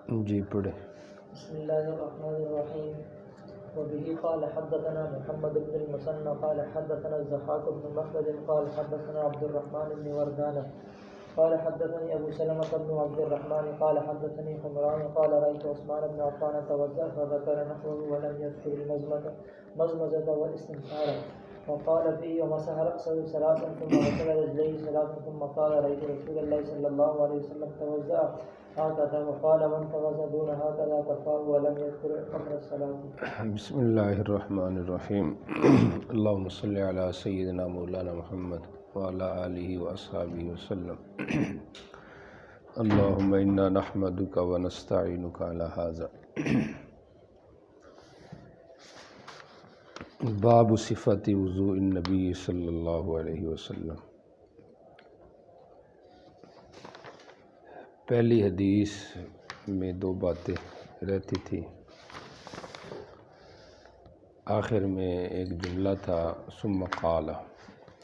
جی پڑھے۔ بسم اللہ الرحمن الرحیم وبه قال حدثنا محمد بن المثنى قال حدثنا الضحاك بن مخلد قال حدثنا عبد الرحمن بن وردان قال حدثني ابو سلمة بن عبد الرحمن قال حدثني حمران قال رأيت عثمان بن عفان توضأ فذكر نحوه ولم يذكر المزمزة والاستنثار وقال فيه ومسح رأسه ثلاثا ثم غسل رجليه ثلاثا ثم قال رأيت رسول الله صلى الله عليه وسلم توضأ هكذا وقال من توضأ دون هكذا كفاه ولم يذكر قبل الصلاة. بسم اللہ الرحمن الرحیم اللہم صلی علی سیدنا مولانا محمد وعلی آلہ واصحابہ وسلم اللہم انا نحمدک ونستعینک علی ھذا. باب صفت وضوء النبی صلی اللہ علیہ وسلم. پہلی حدیث میں دو باتیں رہتی تھی، آخر میں ایک جملہ تھا ثم قال.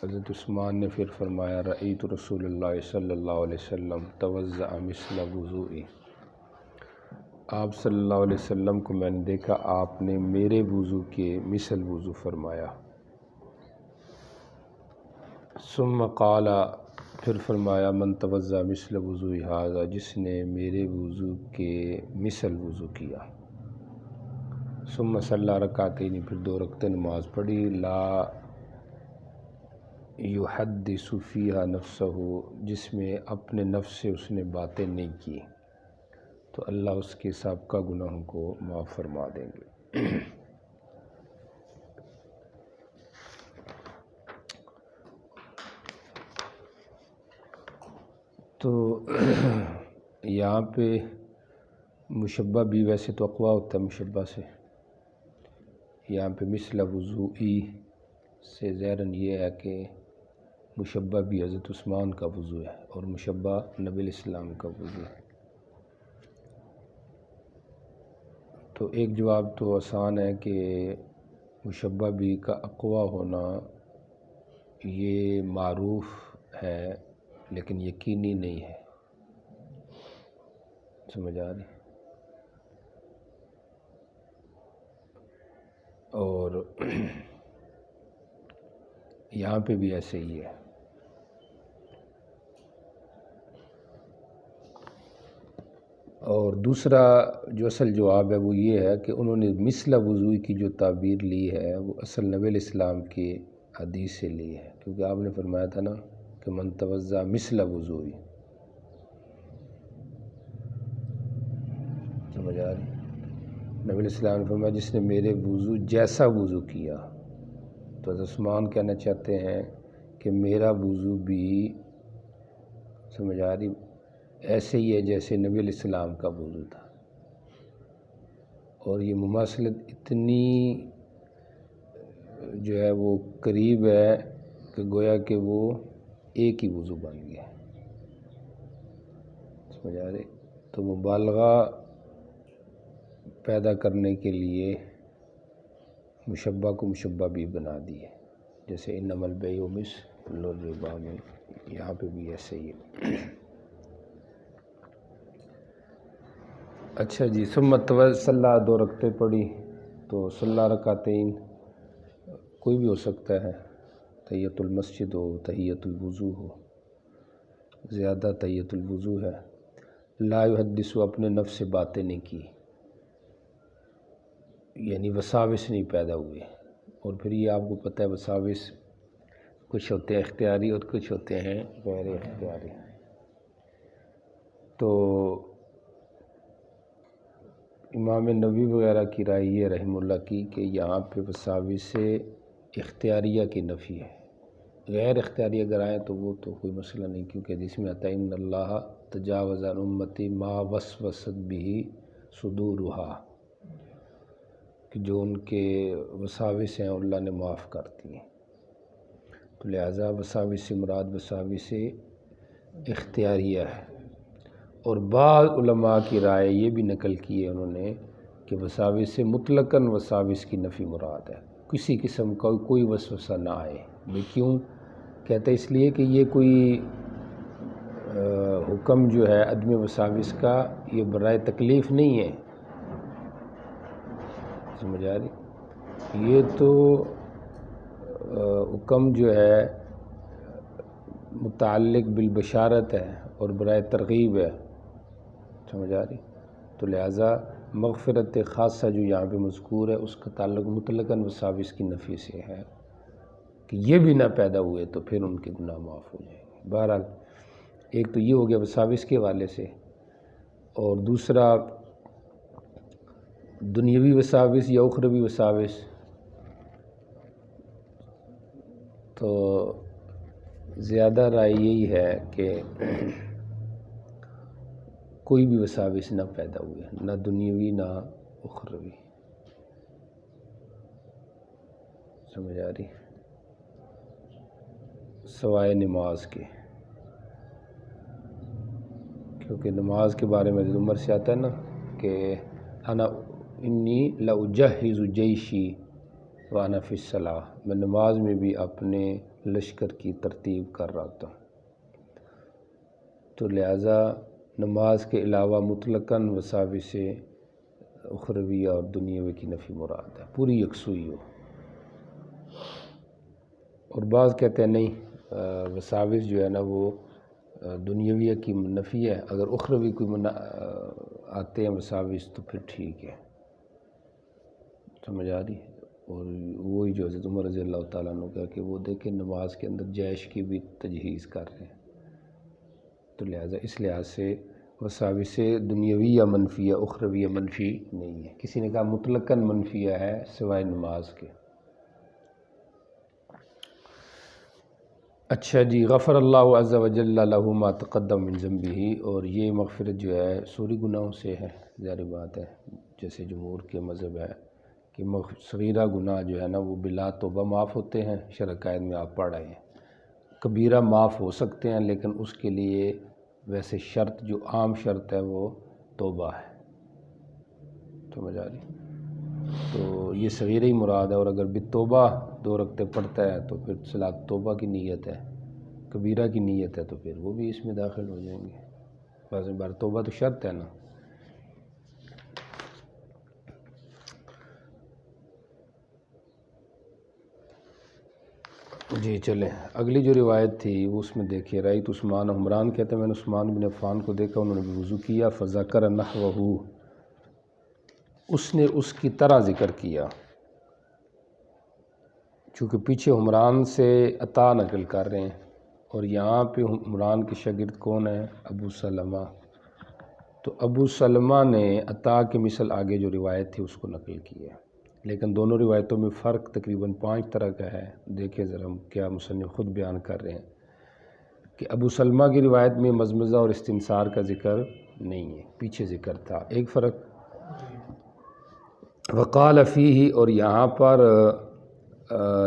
حضرت عثمان نے پھر فرمایا رأیت رسول اللہ صلی اللہ علیہ وسلم توضأ مثل وضوئی، آپ صلی اللہ علیہ وسلم کو میں نے دیکھا آپ نے میرے وضو کے مثل وضو فرمایا. ثم قال، پھر فرمایا من توضأ مثل وضوء ھذا، جس نے میرے وضو کے مثل وضو کیا. ثم صلی رکعتین، پھر دو رکعتیں نماز پڑھی. لا یحدث فیہا نفسہ، جس میں اپنے نفس سے اس نے باتیں نہیں کی، تو اللہ اس کے سابقہ گناہوں کو معاف فرما دیں گے. تو یہاں پہ مشبہ بھی ویسے تو اقوا ہوتا ہے مشبہ سے، یہاں پہ مثل وضوئی سے ظاہراً یہ ہے کہ مشبہ بھی حضرت عثمان کا وضو ہے اور مشبہ نبی الاسلام کا وضو ہے. تو ایک جواب تو آسان ہے کہ مشبہ بھی کا اقوا ہونا یہ معروف ہے لیکن یقینی نہیں ہے. سمجھ آ رہی؟ اور یہاں پہ بھی ایسے ہی ہے. اور دوسرا جو اصل جواب ہے وہ یہ ہے کہ انہوں نے مثل وضوئی کی جو تعبیر لی ہے وہ اصل نبی الاسلام کی حدیث سے لی ہے، کیونکہ آپ نے فرمایا تھا نا کہ من توضأ مثل وضوئی. سمجھ آ رہی؟ نبی الاسلام نے فرمایا جس نے میرے وضو جیسا وضو کیا. تو حضرت عثمان کہنا چاہتے ہیں کہ میرا وضو بھی سمجھ آ رہی ایسے ہی ہے جیسے نبی علیہ السلام کا وضو تھا. اور یہ مماثلت اتنی جو ہے وہ قریب ہے کہ گویا کہ وہ ایک ہی وضو بن گیا. سمجھ آ رہی؟ تو مبالغہ پیدا کرنے کے لیے مشبہ کو مشبہ بھی بنا دیے، جیسے انما البیع مثل الربا میں یہاں پہ بھی ایسے ہی ہے. اچھا جی. ثم صلی، دو رکعتیں پڑھی. تو صلی رکعتین کوئی بھی ہو سکتا ہے، تحیۃ المسجد ہو، تحیۃ الوضو ہو، زیادہ تحیۃ الوضو ہے. لا یحدث، اپنے نفس سے باتیں نہیں کی، یعنی وساوس نہیں پیدا ہوئے. اور پھر یہ آپ کو پتہ ہے وساوس کچھ ہوتے ہیں اختیاری اور کچھ ہوتے ہیں غیر اختیاری. تو امام نووی وغیرہ کی رائے یہ رحمہ اللہ کی کہ یہاں پہ وساوس سے اختیاریہ کی نفی ہے. غیر اختیاری اگر آئیں تو وہ تو کوئی مسئلہ نہیں، کیونکہ جس میں آتا ہے ان اللہ تجاوز عن امتی ما وسوست به صدورها، کہ جو ان کے وساوس ہیں اللہ نے معاف کر دیے. تو لہٰذا وساوس سے مراد وساوس اختیاریہ ہے. اور بعض علماء کی رائے یہ بھی نقل کی ہے انہوں نے کہ وساوس سے مطلقاً وساوس کی نفی مراد ہے، کسی قسم کا کوئی وسوسہ نہ آئے. کیوں کہتے ہیں؟ اس لیے کہ یہ کوئی حکم جو ہے عدم وساوس کا یہ برائے تکلیف نہیں ہے، سمجھ آ رہی؟ یہ تو حکم جو ہے متعلق بالبشارت ہے اور برائے ترغیب ہے، سمجھ آ رہی؟ تو لہٰذا مغفرت خاصہ جو یہاں پہ مذکور ہے اس کا تعلق مطلقاً وساوس کی نفی سے ہے کہ یہ بھی نہ پیدا ہوئے تو پھر ان کے گناہ معاف ہو جائیں گے۔ بہرحال ایک تو یہ ہو گیا وساوس کے حوالے سے، اور دوسرا دنیاوی وساوس یا اخروی وساوس، تو زیادہ رائے یہی ہے کہ کوئی بھی وساوس نہ پیدا ہوئے، نہ دنیاوی نہ اخروی، سمجھ آ رہی؟ سوائے نماز کے، کیونکہ نماز کے بارے میں عمر سے آتا ہے نا کہ انا انی لاجہز جیشی وانا فی الصلاۃ، میں نماز میں بھی اپنے لشکر کی ترتیب کر رہا تھا۔ تو لہٰذا نماز کے علاوہ مطلقاً وساوس اخروی اور دنیاوی کی نفی مراد ہے، پوری یکسوئی ہو۔ اور بعض کہتے ہیں نہیں، وساوس جو ہے نا وہ دنیاویہ کی نفی ہے، اگر اخروی کوئی آتے ہیں وساوس تو پھر ٹھیک ہے، سمجھ آ رہی؟ اور وہی جو حضرت عمر رضی اللہ تعالیٰ عنہ کہا کہ وہ دیکھیں نماز کے اندر جیش کی بھی تجہیز کر رہے ہیں، تو لہٰذا اس لحاظ سے وساوس دنیاوی یا منفی یا اخروی یا منفی نہیں ہے۔ کسی نے کہا مطلقاً منفیہ ہے سوائے نماز کے۔ اچھا جی، غفر اللہ عز وجل لہ ما تقدم من ذنبہ، اور یہ مغفرت جو ہے سوری گناہوں سے ہے، ظاہر بات ہے، جیسے جمہور کے مذہب ہے کہ صغیرہ گناہ جو ہے نا وہ بلا توبہ معاف ہوتے ہیں، شرع قائد میں آپ پڑھ رہے ہیں۔ کبیرہ معاف ہو سکتے ہیں لیکن اس کے لیے ویسے شرط جو عام شرط ہے وہ توبہ ہے، سمجھ آ رہی؟ تو یہ صغیرہ ہی مراد ہے، اور اگر بالتوبہ 2 رکعتیں پڑھتا ہے تو پھر صلاۃ توبہ کی نیت ہے، کبیرہ کی نیت ہے تو پھر وہ بھی اس میں داخل ہو جائیں گے۔ بس بار توبہ تو شرط ہے نا۔ جی چلیں، اگلی جو روایت تھی وہ اس میں دیکھیے، رأیت عثمان، عمران کہتے ہیں میں نے عثمان بن عفان کو دیکھا، انہوں نے بھی وضو کیا، فذکر نحوہ، اس نے اس کی طرح ذکر کیا، چونکہ پیچھے عمران سے عطا نقل کر رہے ہیں اور یہاں پہ عمران کے شاگرد کون ہیں؟ ابو سلمہ، تو ابو سلمہ نے عطا کے مثل آگے جو روایت تھی اس کو نقل کی ہے، لیکن دونوں روایتوں میں فرق تقریباً 5 طرح کا ہے۔ دیکھیں ذرا کیا مصنف خود بیان کر رہے ہیں کہ ابو سلمہ کی روایت میں مزمزہ اور استنثار کا ذکر نہیں ہے، پیچھے ذکر تھا۔ ایک فرق وقال فیہ، اور یہاں پر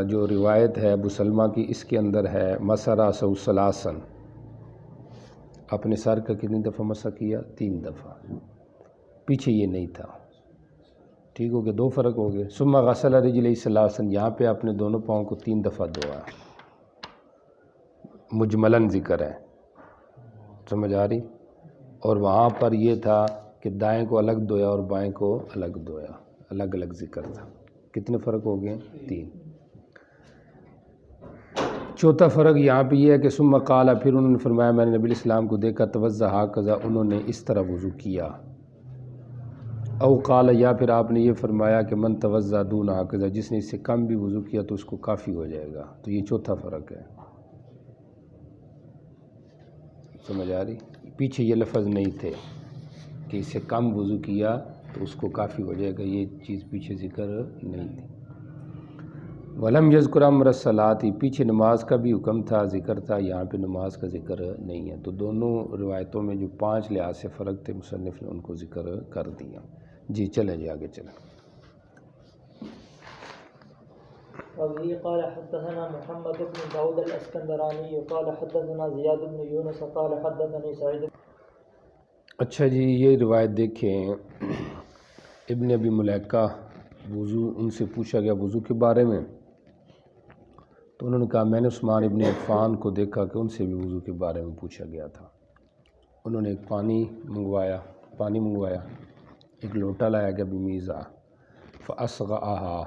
جو روایت ہے ابو سلمہ کی اس کے اندر ہے مسرا سو سلاسن، اپنے سر کا کتنی دفعہ مسح کیا؟ 3 دفعہ، پیچھے یہ نہیں تھا، ٹھیک ہو گیا، 2 فرق ہو گئے۔ ثم غسل رجلیہ سلاسن، یہاں پہ اپنے دونوں پاؤں کو 3 دفعہ دھویا، مجملاً ذکر ہے، سمجھ آ رہی؟ اور وہاں پر یہ تھا کہ دائیں کو الگ دھویا اور بائیں کو الگ دھویا، الگ الگ ذکر تھا۔ کتنے فرق ہو گئے؟ 3۔ چوتھا فرق یہاں پہ یہ ہے کہ ثم قال، پھر انہوں نے فرمایا میں نے نبی اسلام کو دیکھا، توضأ ہکذا، انہوں نے اس طرح وضو کیا، او قال، یا پھر آپ نے یہ فرمایا کہ من توضأ دون ہکذا، جس نے اس سے کم بھی وضو کیا تو اس کو کافی ہو جائے گا، تو یہ چوتھا فرق ہے، سمجھ آ رہی؟ پیچھے یہ لفظ نہیں تھے کہ اس سے کم وضو کیا تو اس کو کافی ہو جائے گا، یہ چیز پیچھے ذکر نہیں تھی۔ ولم یذکر امر الصلاۃ، پیچھے نماز کا بھی حکم تھا، ذکر تھا، یہاں پہ نماز کا ذکر نہیں ہے، تو دونوں روایتوں میں جو 5 لحاظ سے فرق تھے مصنف نے ان کو ذکر کر دیا۔ جی چلیں جی آگے چلیں۔ وبه قال حدثنا محمد بن داود الاسكندراني قال حدثنا زياد بن يونس قال حدثني سعيد۔ اچھا جی، یہ روایت دیکھیں، ابن ابی ملیکہ وضو، ان سے پوچھا گیا وضو کے بارے میں، تو انہوں نے کہا میں نے عثمان ابن عفان کو دیکھا کہ ان سے بھی وضو کے بارے میں پوچھا گیا تھا۔ انہوں نے ایک پانی منگوایا، ایک لوٹا لایا گیا بمیزہ، فاسغاہا،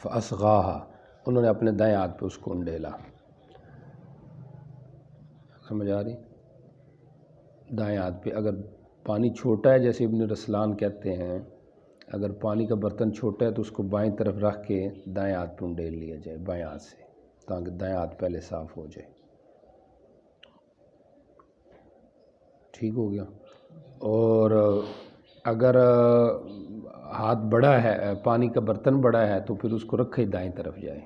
فاسغاہا انہوں نے اپنے دائیں ہاتھ پہ اس کو انڈیلا، سمجھ آ رہی؟ دائیں ہاتھ پہ اگر پانی چھوٹا ہے، جیسے ابن رسلان کہتے ہیں، اگر پانی کا برتن چھوٹا ہے تو اس کو بائیں طرف رکھ کے دائیں ہاتھ پہ انڈیل لیا جائے بائیں ہاتھ سے، تاکہ دائیں ہاتھ پہلے صاف ہو جائے۔ ٹھیک ہو گیا۔ اور اگر ہاتھ بڑا ہے، پانی کا برتن بڑا ہے، تو پھر اس کو رکھے دائیں طرف جائے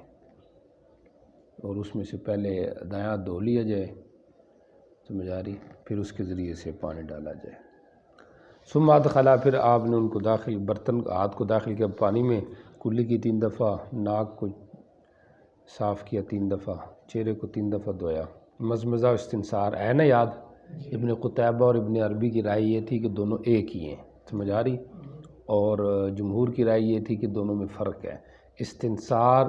اور اس میں سے پہلے دائیں ہاتھ دھو لیا جائے، سمجھ آ رہی؟ پھر اس کے ذریعے سے پانی ڈالا جائے۔ ثم ادخلا، پھر آپ نے ان کو ہاتھ کو داخل کیا پانی میں، کلی کی 3 دفعہ، ناک کو صاف کیا 3 دفعہ، چہرے کو 3 دفعہ دھویا۔ مزمزہ و استنثار ہے نا یاد؟ ابن قتیبہ اور ابن عربی کی رائے یہ تھی کہ دونوں ایک ہی ہیں، سمجھ آ رہی؟ اور جمہور کی رائے یہ تھی کہ دونوں میں فرق ہے، استنثار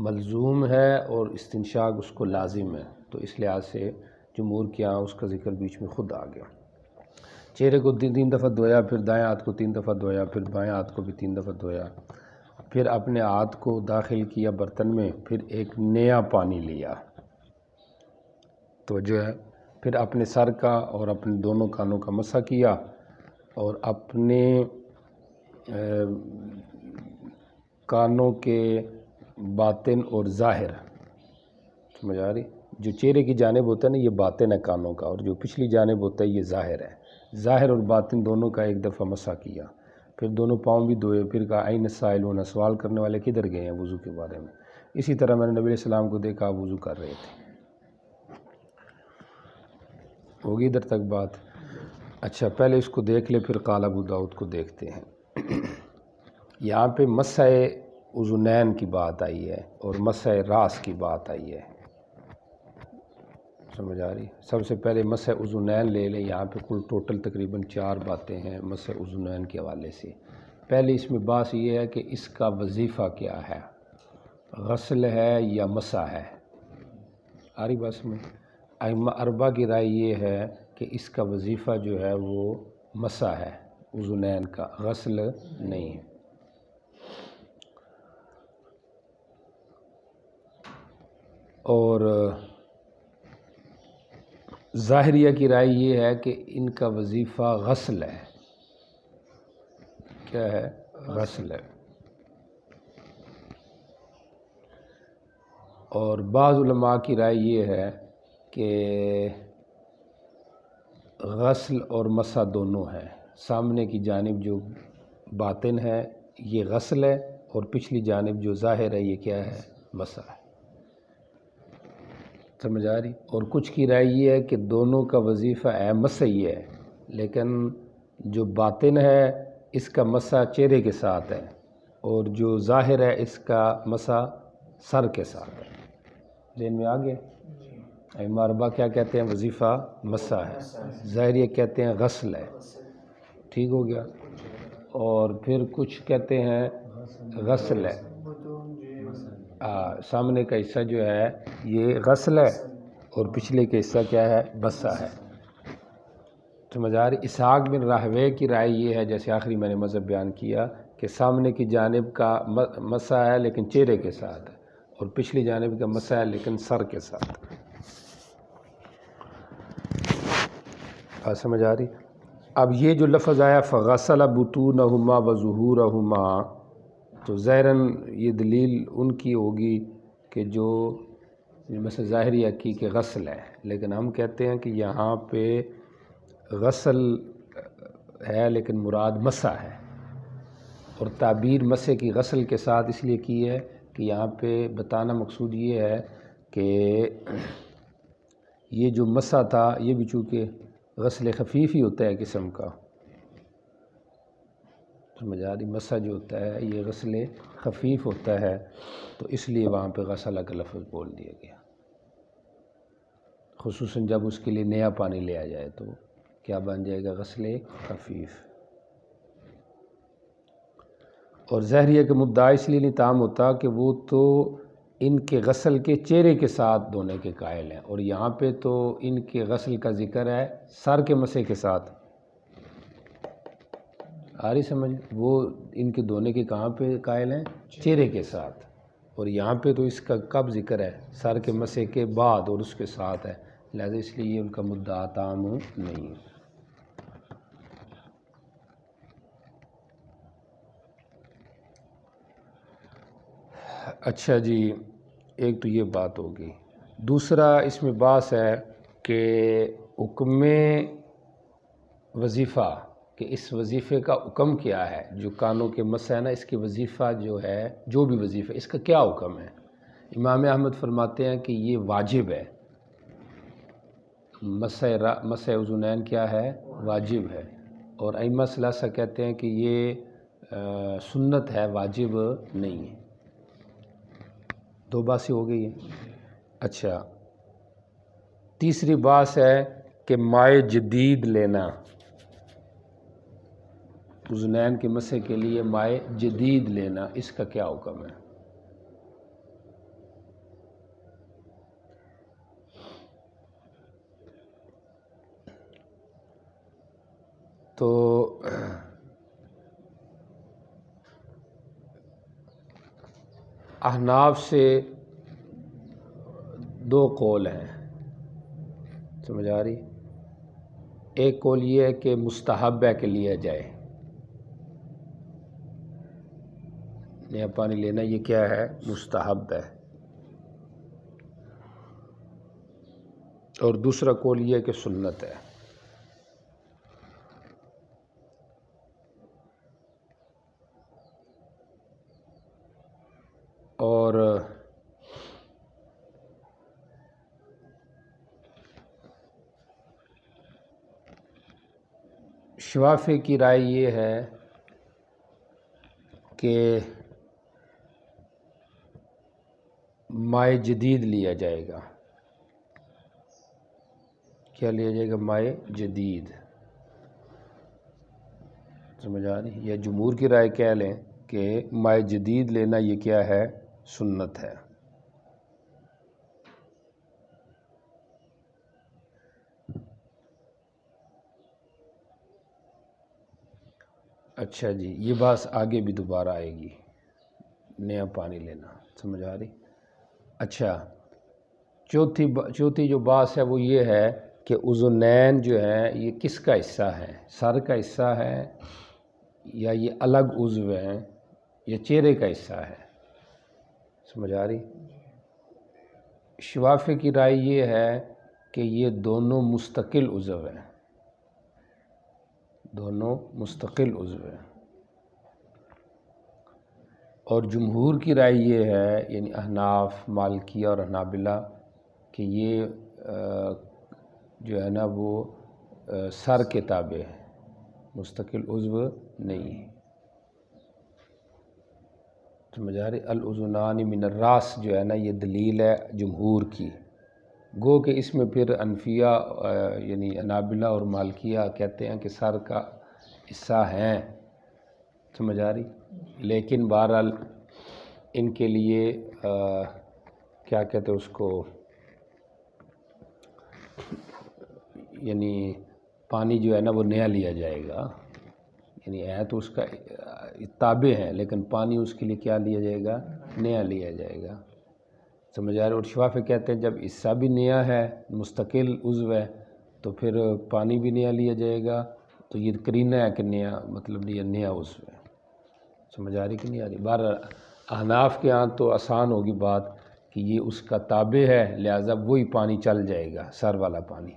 ملزوم ہے اور استنشاق اس کو لازم ہے، تو اس لحاظ سے جمہور کے یہاں اس کا ذکر بیچ میں خود آ گیا۔ چہرے کو 3 دفعہ دھویا، پھر دائیں ہاتھ کو 3 دفعہ دھویا، پھر بائیں ہاتھ کو بھی 3 دفعہ دھویا، پھر اپنے ہاتھ کو داخل کیا برتن میں، پھر ایک نیا پانی لیا، تو جو ہے پھر اپنے سر کا اور اپنے دونوں کانوں کا مسح کیا، اور اپنے کانوں کے باطن اور ظاہر، سمجھ آ رہی؟ جو چہرے کی جانب ہوتا ہے نا، یہ باطن ہے کانوں کا، اور جو پچھلی جانب ہوتا ہے یہ ظاہر ہے، ظاہر اور باطن دونوں کا ایک دفعہ مسح کیا، پھر دونوں پاؤں بھی دھوئے، پھر کہا این السائلون، سوال کرنے والے کدھر گئے ہیں وضو کے بارے میں؟ اسی طرح میں نے نبی علیہ السلام کو دیکھا وضو کر رہے تھے۔ ہوگی ادھر تک بات؟ اچھا پہلے اس کو دیکھ لے، پھر قال ابو داؤد کو دیکھتے ہیں۔ یہاں پہ مسح اذنین کی بات آئی ہے اور مسح راس کی بات آئی ہے، سمجھ آ رہی؟ سب سے پہلے مسح اذنین لے لیں، یہاں پہ کل ٹوٹل تقریباً 4 باتیں ہیں مسح اذنین کے حوالے سے۔ پہلے اس میں بات یہ ہے کہ اس کا وظیفہ کیا ہے، غسل ہے یا مسح ہے؟ آ رہی بات میں ائمہ اربعہ کی رائے یہ ہے کہ اس کا وظیفہ جو ہے وہ مسح ہے، اذنین کا، غسل نہیں ہے۔ اور ظاہریہ کی رائے یہ ہے کہ ان کا وظیفہ غسل ہے، کیا ہے؟ غسل ہے۔ اور بعض علماء کی رائے یہ ہے کہ غسل اور مسح دونوں ہے، سامنے کی جانب جو باطن ہے یہ غسل ہے، اور پچھلی جانب جو ظاہر ہے یہ کیا ہے؟ مسح ہے، سمجھ آ رہی؟ اور کچھ کی رائے یہ ہے کہ دونوں کا وظیفہ ہے مسح ہی ہے، لیکن جو باطن ہے اس کا مسح چہرے کے ساتھ ہے، اور جو ظاہر ہے اس کا مسح سر کے ساتھ ہے۔ ذہن میں آگے ائمہ اربعہ کیا کہتے ہیں؟ وظیفہ مسح ہے، ظاہریہ کہتے ہیں غسل ہے، ٹھیک ہو گیا؟ اور پھر کچھ کہتے ہیں غسل ہے، سامنے کا حصہ جو ہے یہ غسل ہے اور پچھلے کا حصہ کیا ہے؟ مسح ہے، سمجھ آ رہی؟ اسحاق بن راہوے کی رائے یہ ہے، جیسے آخری میں نے مذہب بیان کیا، کہ سامنے کی جانب کا مسح ہے لیکن چہرے کے ساتھ ہے، اور پچھلی جانب کا مسح ہے لیکن سر کے ساتھ۔ سمجھ آ رہی؟ اب یہ جو لفظ آیا فغسل بطونہما وظہورہما، تو ظاہراً یہ دلیل ان کی ہوگی کہ جو مثلا ظاہریہ کی کہ غسل ہے، لیکن ہم کہتے ہیں کہ یہاں پہ غسل ہے لیکن مراد مسح ہے، اور تعبیر مسح کی غسل کے ساتھ اس لیے کی ہے کہ یہاں پہ بتانا مقصود یہ ہے کہ یہ جو مسح تھا یہ بھی چونکہ غسل خفیف ہی ہوتا ہے قسم کا، سمجھ آ رہی؟ مسح جو ہوتا ہے یہ غسل خفیف ہوتا ہے، تو اس لیے وہاں پہ غسل کا لفظ بول دیا گیا، خصوصاً جب اس کے لیے نیا پانی لیا جائے تو کیا بن جائے گا؟ غسل خفیف۔ اور ظاہریہ کے مدعا اس لیے نہیں تام ہوتا کہ وہ تو ان کے غسل کے چہرے کے ساتھ دھونے کے قائل ہیں، اور یہاں پہ تو ان کے غسل کا ذکر ہے سر کے مسح کے ساتھ، آ رہی سمجھ؟ وہ ان کے دھونے کے کہاں پہ قائل ہیں؟ چہرے کے ساتھ، اور یہاں پہ تو اس کا کب ذکر ہے؟ سر کے مسح کے بعد اور اس کے ساتھ ہے، لہذا اس لیے یہ ان کا مدعا تام نہیں ہے۔ اچھا جی، ایک تو یہ بات ہوگی۔ دوسرا اس میں بات ہے کہ حکم وظیفہ، کہ اس وظیفے کا حکم کیا ہے، جو کانوں کے مسح ہے نا، اس کے وظیفہ جو ہے، جو بھی وظیفہ، اس کا کیا حکم ہے؟ امام احمد فرماتے ہیں کہ یہ واجب ہے، مسح اذنین کیا ہے؟ واجب ہے، اور ائمہ ثلاثہ کہتے ہیں کہ یہ سنت ہے، واجب نہیں ہے۔ دو باتیں ہو گئی ہیں۔ اچھا، تیسری بات ہے کہ مائع جدید لینا، اذنین کے مسح کے لیے مائع جدید لینا، اس کا کیا حکم ہے؟ تو احناف سے دو قول ہیں، سمجھ آ رہی؟ ایک قول یہ ہے کہ مستحب ہے کہ لیا جائے، نیا پانی لینا یہ کیا ہے؟ مستحب ہے، اور دوسرا قول یہ ہے کہ سنت ہے۔ اور شوافی کی رائے یہ ہے کہ مائع جدید لیا جائے گا۔ کیا لیا جائے گا؟ مائع جدید، سمجھ آ رہی؟ یا جمہور کی رائے کہہ لیں کہ مائع جدید لینا یہ کیا ہے؟ سنت ہے۔ اچھا جی، یہ بات آگے بھی دوبارہ آئے گی، نیا پانی لینا، سمجھ آ رہی؟ اچھا، چوتھی جو بات ہے وہ یہ ہے کہ اذنین جو ہے یہ کس کا حصہ ہے؟ سر کا حصہ ہے یا یہ الگ عضو ہیں یا چہرے کا حصہ ہے؟ سمجھ آ رہی؟ شوافی کی رائے یہ ہے کہ یہ دونوں مستقل عضو ہیں، دونوں مستقل عضو ہیں، اور جمہور کی رائے یہ ہے، یعنی احناف، مالکیہ اور حنابلہ، کہ یہ جو ہے نا وہ سر کے تابع ہے، مستقل عضو نہیں ہے۔ سمجھ آ رہی؟ الاذنان من الراس جو ہے نا، یہ دلیل ہے جمہور کی، گو کہ اس میں پھر حنفیہ یعنی حنابلہ اور مالکیہ کہتے ہیں کہ سر کا حصہ ہیں، سمجھ آ رہی؟ لیکن بہرحال ان کے لیے کیا کہتے ہیں اس کو، یعنی پانی جو ہے نا وہ نیا لیا جائے گا، یعنی ہے تو اس کا تابع ہے، لیکن پانی اس کے لیے کیا لیا جائے گا؟ نیا لیا جائے گا، سمجھ آ رہے؟ اور شوافی کہتے ہیں جب حصہ بھی نیا ہے، مستقل عضو ہے، تو پھر پانی بھی نیا لیا جائے گا، تو یہ قرینہ ہے کہ نیا، مطلب یہ نیا عضو ہے، سمجھ آ رہی کہ نہیں آ رہی؟ بہرحال احناف کے ہاں تو آسان ہوگی بات کہ یہ اس کا تابع ہے، لہٰذا وہی پانی چل جائے گا، سر والا پانی،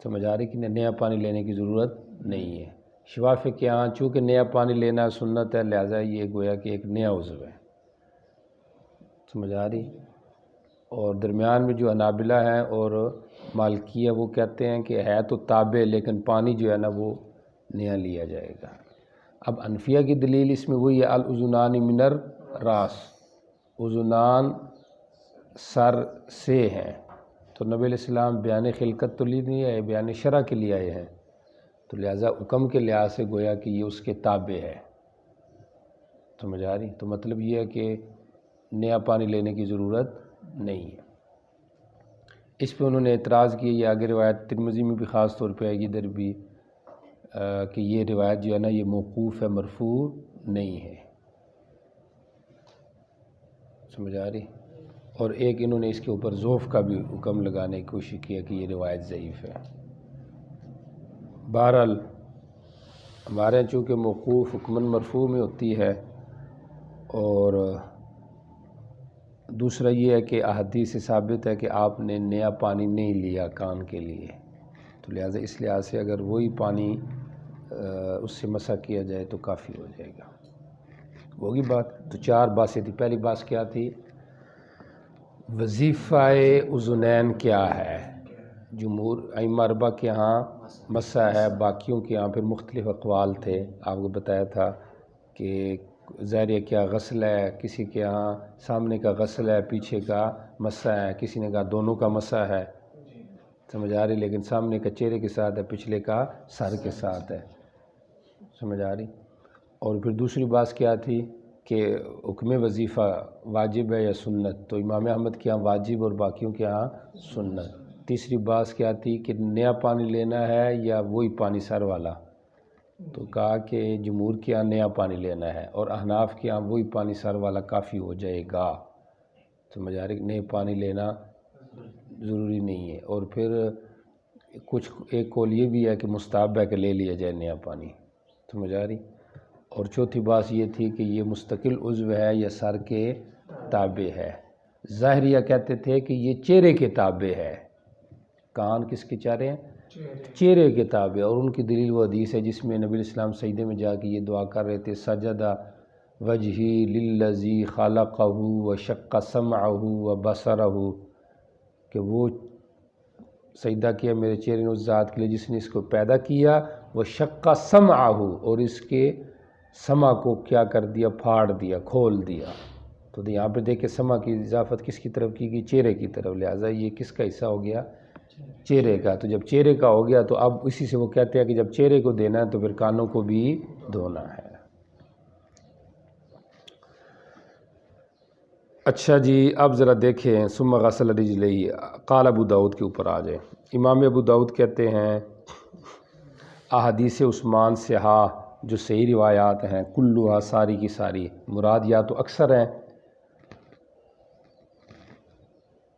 سمجھ آ رہی کہ نیا پانی لینے کی ضرورت نہیں ہے۔ شوافی کے ہاں چونکہ نیا پانی لینا سنت ہے، لہٰذا یہ گویا کہ ایک نیا عضو ہے، سمجھ آ رہی؟ اور درمیان میں جو حنابلہ ہیں اور مالکیہ وہ کہتے ہیں کہ ہے تو تابع، لیکن پانی جو ہے نا وہ نیا لیا جائے گا۔ اب حنفیہ کی دلیل اس میں وہی ہے، الاذنان من الراس، اذنان سر سے ہیں، تو نبی علیہ السلام بیان خلقت تو لی نہیں ہے، بیان شرع کے لیے آئے ہیں، تو لہٰذا حکم کے لحاظ سے گویا کہ یہ اس کے تابع ہے، سمجھ آ رہی؟ تو مطلب یہ ہے کہ نیا پانی لینے کی ضرورت نہیں ہے۔ اس پہ انہوں نے اعتراض کیا، یہ آگے روایت ترمذی میں بھی خاص طور پہ آئے گی، ادھر بھی کہ یہ روایت جو ہے نا یہ موقوف ہے، مرفوع نہیں ہے، سمجھ آ رہی؟ اور ایک انہوں نے اس کے اوپر ضعف کا بھی حکم لگانے کی کوشش کیا کہ یہ روایت ضعیف ہے۔ بہرحال ہمارے یہاں چونکہ موقوف حکماً مرفوع میں ہوتی ہے، اور دوسرا یہ ہے کہ احادیث سے ثابت ہے کہ آپ نے نیا پانی نہیں لیا کان کے لیے، تو لہٰذا اس لحاظ سے اگر وہی پانی اس سے مسح کیا جائے تو کافی ہو جائے گا۔ ہوگی بات؟ تو 4 باتیں تھی۔ پہلی بات کیا تھی؟ وظیفہ اذنین کیا ہے؟ جمہور ائمہ اربعہ کے ہاں مسح ہے، باقیوں کے ہاں پھر مختلف اقوال تھے۔ آپ کو بتایا تھا کہ ظاہر کیا غسل ہے، کسی کے ہاں سامنے کا غسل ہے، پیچھے کا مسح ہے، کسی نے کہا دونوں کا مسح ہے، سمجھ آ رہی؟ لیکن سامنے کا چہرے کے ساتھ ہے، پچھلے کا سر کے ساتھ ہے، سمجھ آ رہی؟ اور پھر دوسری بات کیا تھی کہ حکم وظیفہ واجب ہے یا سنت، تو امام احمد کے ہاں واجب اور باقیوں کے ہاں سنت۔ تیسری بات کیا تھی کہ نیا پانی لینا ہے یا وہی پانی سر والا، تو کہا کہ جمہور کے ہاں نیا پانی لینا ہے، اور احناف کے ہاں وہی پانی سر والا کافی ہو جائے گا، سمجھ آ رہی؟ نئے پانی لینا ضروری نہیں ہے۔ اور پھر کچھ ایک قول یہ بھی ہے کہ مستحب ہے کہ لے لیا جائے نیا پانی، سمجھ آ رہی؟ اور چوتھی بات یہ تھی کہ یہ مستقل عضو ہے یا سر کے تابع ہے۔ ظاہریہ کہتے تھے کہ یہ چہرے کے تابع ہے، کان کس کے چارے ہیں؟ چہرے کے تابع، اور ان کی دلیل وہ حدیث ہے جس میں نبی علیہ السلام سجدے میں جا کے یہ دعا کر رہے تھے، سجدہ وجہی للذی خلقہ وشق سمعہ وبصرہ، کہ وہ سجدہ کیا میرے چہرے نے اس ذات کے لیے جس نے اس کو پیدا کیا، وشق سمعہ، اور اس کے سمع کو کیا کر دیا؟ پھاڑ دیا، کھول دیا۔ تو یہاں پہ دیکھیں سمع کی اضافت کس کی طرف کی گئی؟ چہرے کی طرف، لہٰذا یہ کس کا حصہ ہو گیا؟ چہرے کا۔ تو جب چہرے کا ہو گیا تو اب اسی سے وہ کہتے ہیں کہ جب چہرے کو دینا ہے تو پھر کانوں کو بھی دھونا ہے۔ اچھا جی، اب ذرا دیکھیں ثم غسل رجلہ، قال ابو داؤد کے اوپر آ جائیں۔ امام ابو داؤد کہتے ہیں احادیث عثمان صحاح جو صحیح روایات ہیں، کلھا، ساری کی ساری، مراد یا تو اکثر ہیں،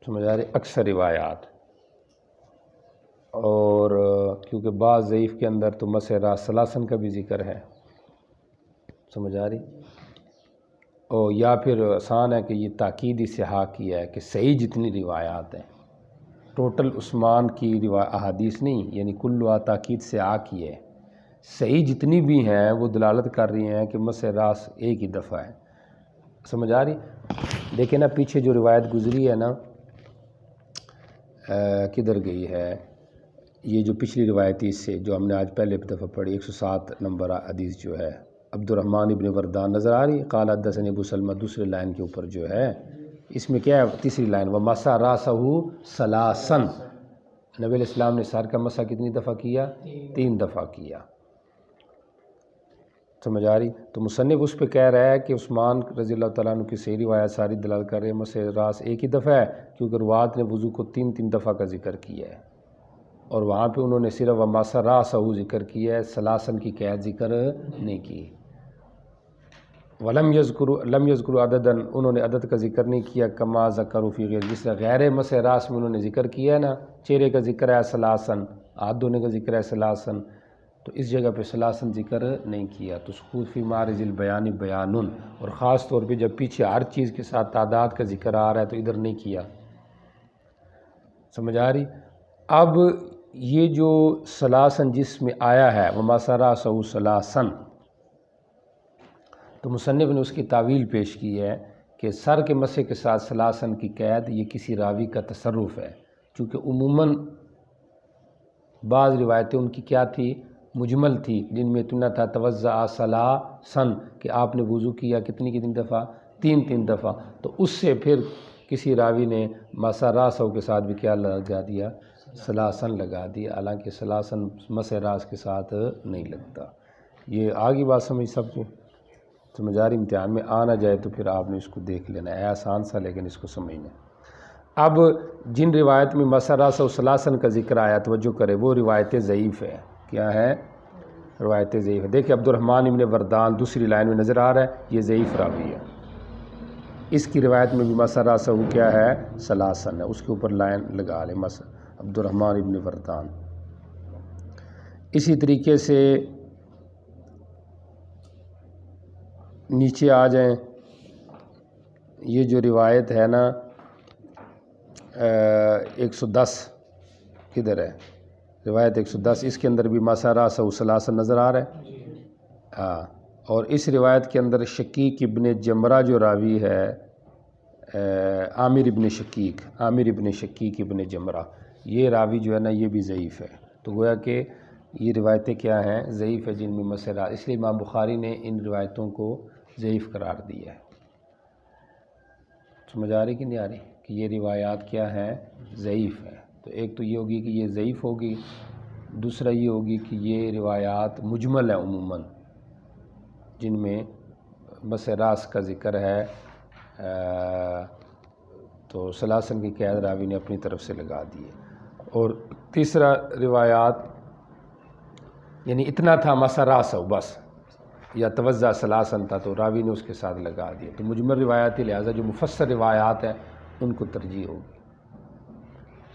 سمجھ آ رہے؟ اکثر روایات، اور کیونکہ بعض ضعیف کے اندر تو مسح راس ثلاثن کا بھی ذکر ہے، سمجھ آ رہی؟ اور یا پھر آسان ہے کہ یہ تاکیدی صحاح کی ہے کہ صحیح جتنی روایات ہیں، ٹوٹل عثمان کی احادیث نہیں، یعنی کلھا تاکید صحاح کی ہے، صحیح جتنی بھی ہیں وہ دلالت کر رہی ہیں کہ مسح راس ایک ہی دفعہ ہے، سمجھ آ رہی؟ دیکھیں نا پیچھے جو روایت گزری ہے نا، کدھر گئی ہے یہ جو پچھلی روایت اس سے جو ہم نے آج پہلے دفعہ پڑھی، 107 نمبر حدیث جو ہے، عبد الرحمن ابن وردان، نظر آ رہی؟ قال حدثني ابو سلمہ، دوسرے لائن کے اوپر جو ہے، اس میں کیا ہے؟ تیسری لائن، ومسح راسہ ثلاثا، نبی علیہ السلام نے سر کا مسح کتنی دفعہ کیا؟ 3 دفعہ کیا، سمجھ آ رہی؟ تو مصنف اس پہ کہہ رہا ہے کہ عثمان رضی اللہ تعالیٰ عنہ کی صحیح روایت ساری دلال کر رہے ہیں مسح راس ایک ہی دفعہ ہے، کیونکہ روات نے وضو کو 3 دفعہ کا ذکر کیا ہے، اور وہاں پہ انہوں نے صرف ومسح راسہ ذکر کیا ہے، ثلاثن کی قید ذکر نہیں کی۔ لم یذکروا عددا، انہوں نے عدد کا ذکر نہیں کیا، کما ذکروا فی غیر، جس طرح غیر مسح راس میں انہوں نے ذکر کیا ہے نا، چہرے کا ذکر ہے ثلاثن، ہاتھ دھونے کا ذکر ہے ثلاثن، تو اس جگہ پہ ثلاثن ذکر نہیں کیا، تو سقوط فی معرض البیان بیان، اور خاص طور پہ جب پیچھے ہر چیز کے ساتھ تعداد کا ذکر آ رہا ہے تو ادھر نہیں کیا، سمجھ آ رہی؟ اب یہ جو ثلاثن جس میں آیا ہے ومسح راسہ ثلاثن، تو مصنف نے اس کی تعویل پیش کی ہے کہ سر کے مسح کے ساتھ ثلاثن کی قید یہ کسی راوی کا تصرف ہے، چونکہ عموماً بعض روایتیں ان کی کیا تھی؟ مجمل تھی، جن میں اتنا تھا توضأ ثلاثن، کہ آپ نے وضو کیا کتنی دفعہ؟ 3 دفعہ، تو اس سے پھر کسی راوی نے مسح راسہ کے ساتھ بھی کیا لگا دیا؟ ثلاثن لگا دیا، حالانکہ ثلاثن مسح راس کے ساتھ نہیں لگتا۔ یہ آگی بات سمجھ سب کو؟ سمجھ آ رہی؟ امتحان میں آ نہ جائے تو پھر آپ نے اس کو دیکھ لینا ہے، آسان سا لیکن اس کو سمجھنا ہے۔ اب جن روایت میں مسراسا و سلاسن کا ذکر آیا توجہ کرے، وہ روایتیں ضعیف ہے۔ کیا ہے؟ روایتیں ضعیف ہے۔ دیکھیں عبد الرحمن ابن وردان دوسری لائن میں نظر آ رہا ہے، یہ ضعیف راوی ہے۔ اس کی روایت میں بھی مسراسا وہ کیا ہے؟ سلاسن ہے، اس کے اوپر لائن لگا لیں، عبد الرحمن ابن وردان۔ اسی طریقے سے نیچے آ جائیں، یہ جو روایت ہے نا 110 کدھر ہے؟ روایت 110، اس کے اندر بھی مسراسا و سلاسن نظر آ رہا ہے۔ ہاں، اور اس روایت کے اندر شقیق ابن جمرہ جو راوی ہے، عامر ابن شقیق ابن جمرہ، یہ راوی جو ہے نا یہ بھی ضعیف ہے۔ تو گویا کہ یہ روایتیں کیا ہیں؟ ضعیف ہے، جن میں مسئلہ، اس لیے امام بخاری نے ان روایتوں کو ضعیف قرار دیا ہے۔ سمجھ آ رہی کہ نہیں آ رہی کہ یہ روایات کیا ہیں؟ ضعیف ہیں۔ تو ایک تو یہ ہوگی کہ یہ ضعیف ہوگی، دوسرا یہ ہوگی کہ یہ روایات مجمل ہیں عموماً، جن میں مسراس کا ذکر ہے، تو سلاسن کی قید راوی نے اپنی طرف سے لگا دی ہے۔ اور تیسرا روایات یعنی اتنا تھا مسراس ہو بس، یا توزع سلاسن تھا تو راوی نے اس کے ساتھ لگا دیا، تو مجمل روایات ہی، لہٰذا جو مفسر روایات ہیں ان کو ترجیح ہوگی۔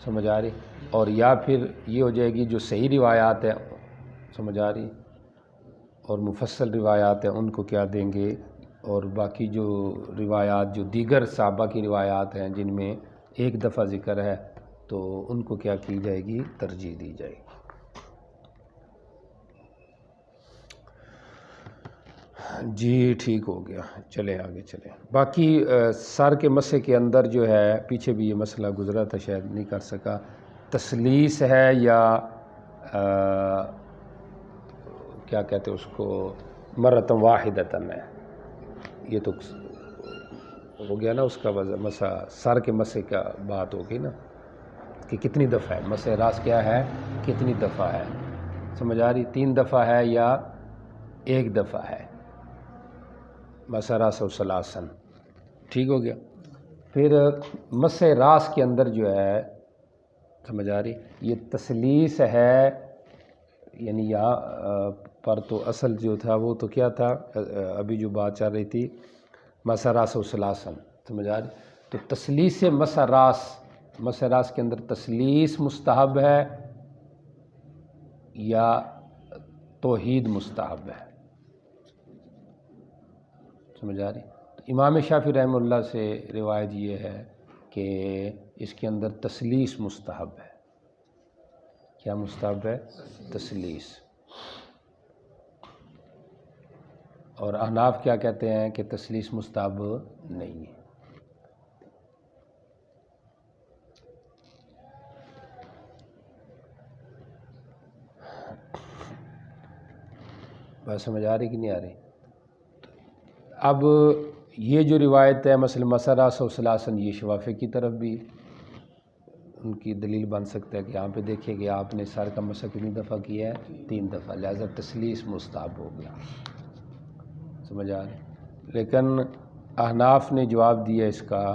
سمجھ آ رہی؟ اور یا پھر یہ ہو جائے گی جو صحیح روایات ہیں، سمجھ آ رہی، اور مفصل روایات ہیں ان کو کیا دیں گے، اور باقی جو روایات جو دیگر صحابہ کی روایات ہیں جن میں ایک دفعہ ذکر ہے تو ان کو کیا کی جائے گی؟ ترجیح دی جائے گی۔ جی ٹھیک ہو گیا، چلیں آگے چلیں۔ باقی سر کے مسے کے اندر جو ہے، پیچھے بھی یہ مسئلہ گزرا تھا، شاید نہیں کر سکا، تسلیس ہے یا کیا کہتے ہیں اس کو، مرتن واحدتن ہے، یہ تو ہو گیا نا اس کا مسا، سر کے مسے کا بات ہوگی نا کہ کتنی دفعہ ہے، مسے راس کیا ہے، کتنی دفعہ ہے، سمجھ آ رہی؟ 3 دفعہ ہے یا 1 دفعہ ہے، مسراس و سلاسن، ٹھیک ہو گیا۔ پھر مسح راس کے اندر جو ہے، سمجھ آ رہی، یہ تسلیس ہے، یعنی یہاں پر تو اصل جو تھا وہ تو کیا تھا، ابھی جو بات چل رہی تھی مسراس و سلاسن، سمجھ آ رہی، تو تسلیس مسح راس کے اندر تسلیس مستحب ہے یا توحید مستحب ہے، سمجھ آ رہی؟ تو امام شافعی رحمہ اللہ سے روایت یہ ہے کہ اس کے اندر تسلیس مستحب ہے۔ کیا مستحب ہے؟ تسلیس۔ اور احناف کیا کہتے ہیں کہ تسلیس مستحب نہیں ہے۔ بات سمجھ آ رہی کہ نہیں آ رہی؟ اب یہ جو روایت ہے مثلا مسراس و سلاسن، یہ شوافی کی طرف بھی ان کی دلیل بن سکتا ہے کہ یہاں پہ دیکھیں کہ آپ نے سر کا مسح کتنی دفعہ کیا ہے؟ 3 دفعہ، لہذا تسلیس مستحب ہو گیا، سمجھ آ رہی؟ لیکن احناف نے جواب دیا اس کا،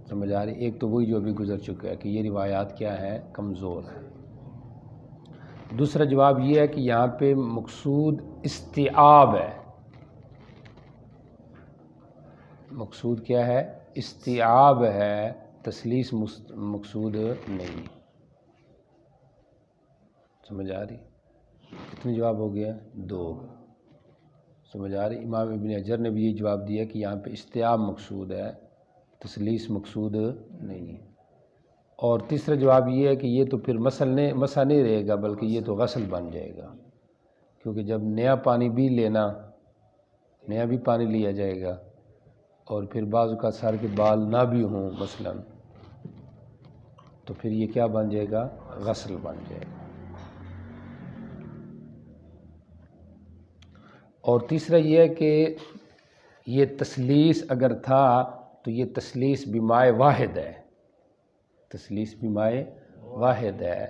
سمجھ آ رہی، ایک تو وہی جو ابھی گزر چکا ہے کہ یہ روایات کیا ہے؟ کمزور ہے۔ دوسرا جواب یہ ہے کہ یہاں پہ مقصود استیعاب ہے۔ مقصود کیا ہے؟ استیعاب ہے، تسلیس مقصود نہیں، سمجھ آ رہی؟ کتنے جواب ہو گیا؟ 2، سمجھ آ رہی؟ امام ابن حجر نے بھی یہ جواب دیا کہ یہاں پہ استیعاب مقصود ہے، تسلیس مقصود نہیں ہے۔ اور تیسرا جواب یہ ہے کہ یہ تو پھر مسح نہیں رہے گا بلکہ یہ تو غسل بن جائے گا، کیونکہ جب نیا پانی بھی لینا، نیا بھی پانی لیا جائے گا، اور پھر بعض کا سر کے بال نہ بھی ہوں مثلا، تو پھر یہ کیا بن جائے گا؟ غسل بن جائے گا۔ اور تیسرا یہ ہے کہ یہ تسلیس اگر تھا تو یہ تسلیس بمائے واحد ہے، تسلیس بمائے واحد ہے،